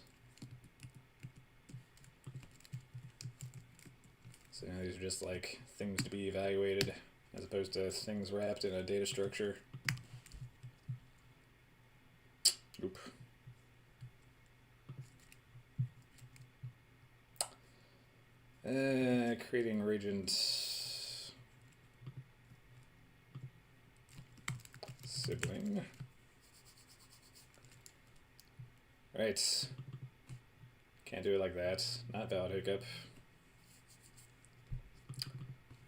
So now these are just like things to be evaluated as opposed to things wrapped in a data structure. Oop. Creating reagent sibling. Right. Can't do it like that. Not valid hookup.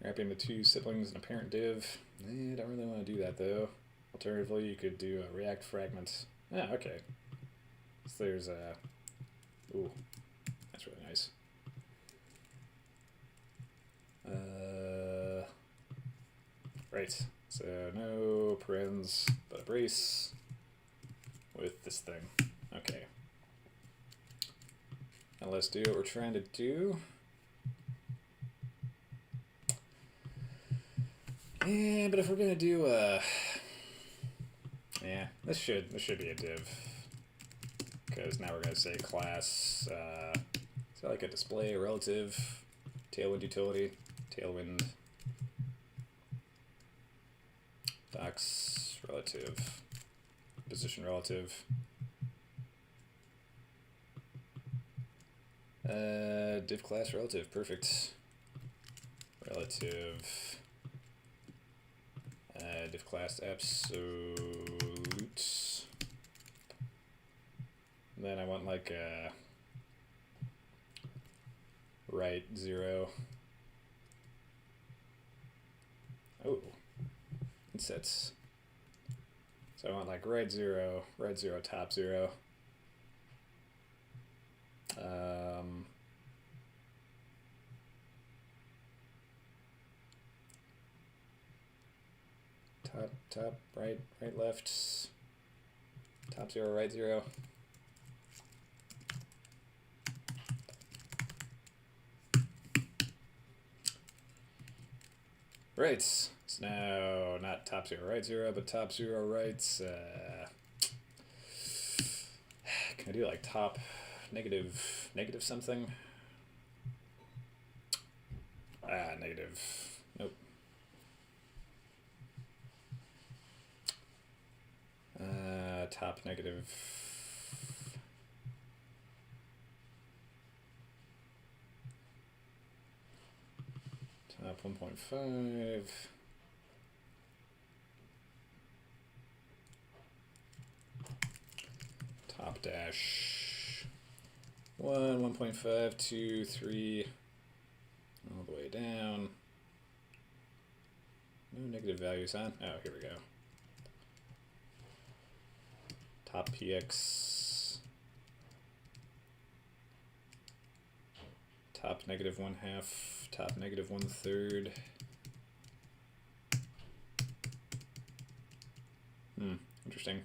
Wrapping the two siblings in a parent div. Don't really want to do that though. Alternatively, you could do a React fragment. Ah, okay. So there's a. Ooh, that's really nice. Right. So no parens, but a brace with this thing. Okay. Now let's do what we're trying to do. Yeah, but if we're gonna do yeah, this should be a div, because now we're gonna say class. Is that like a display relative, tailwind utility, tailwind docs relative, position relative. Div class relative, perfect. Relative. Div class absolute. And then I want like a right 0. Oh, it sets. So I want like right 0, top 0. Top, right, left, top 0, right 0. Right, so now not top 0, right 0, but top 0, right. Can I do like top negative something? Negative. Nope. Top negative. Top 1.5. Top dash 1, 1.5, 2, 3, all the way down. No negative values on. Oh, here we go. Top px. Top negative 1/2. Top negative 1/3. Interesting.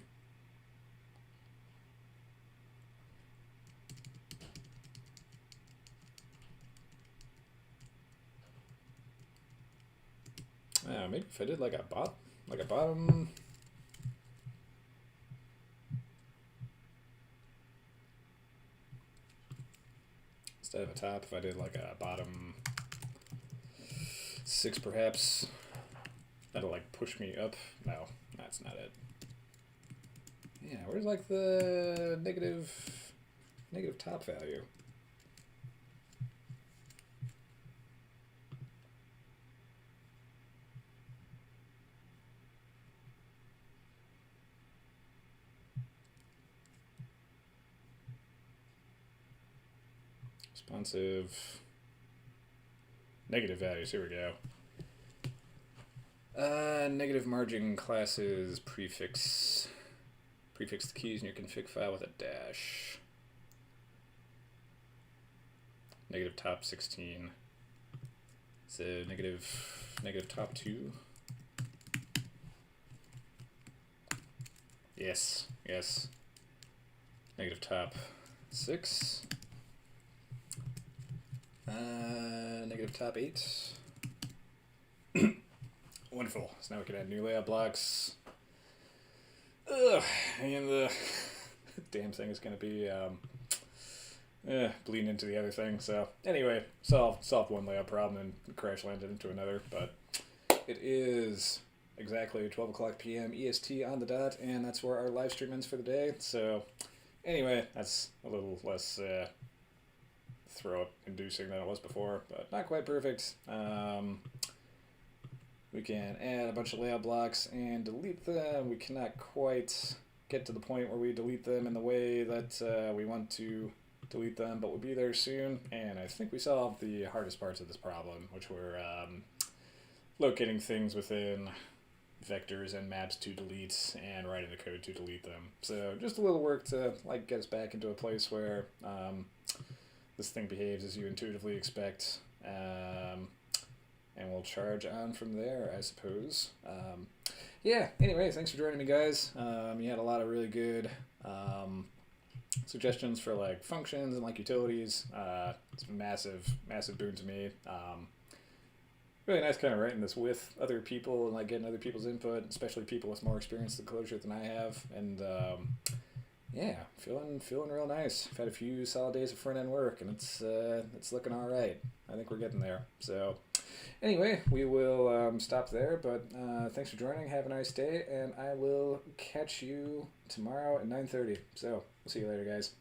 Maybe if I did like a bottom. Instead of a top, if I did like a bottom 6 perhaps, that'll like push me up. No, that's not it. Yeah, where's like the negative top value? Responsive negative values, here we go. Negative margin classes prefix the keys in your config file with a dash. Negative top 16. So negative top 2. Yes. Negative top 6. Negative top 8. Wonderful. So now we can add new layout blocks. Ugh, and the damn thing is going to be bleeding into the other thing. So anyway, solved one layout problem and crash landed into another. But it is exactly 12 o'clock p.m. EST on the dot, and that's where our live stream ends for the day. So anyway, that's a little less throw-up inducing than it was before, but not quite perfect. We can add a bunch of layout blocks and delete them. We cannot quite get to the point where we delete them in the way that we want to delete them, but we'll be there soon. And I think we solved the hardest parts of this problem, which were locating things within vectors and maps to delete and writing the code to delete them. So just a little work to like get us back into a place where this thing behaves as you intuitively expect. And we'll charge on from there, I suppose. Yeah, anyway, thanks for joining me, guys. You had a lot of really good suggestions for like functions and like utilities. It's a massive boon to me. Really nice kind of writing this with other people and like getting other people's input, especially people with more experience in Clojure than I have. And yeah, feeling real nice. I've had a few solid days of front end work, and it's looking all right. I think we're getting there. So anyway, we will stop there. But thanks for joining. Have a nice day, and I will catch you tomorrow at 9:30. So we'll see you later, guys.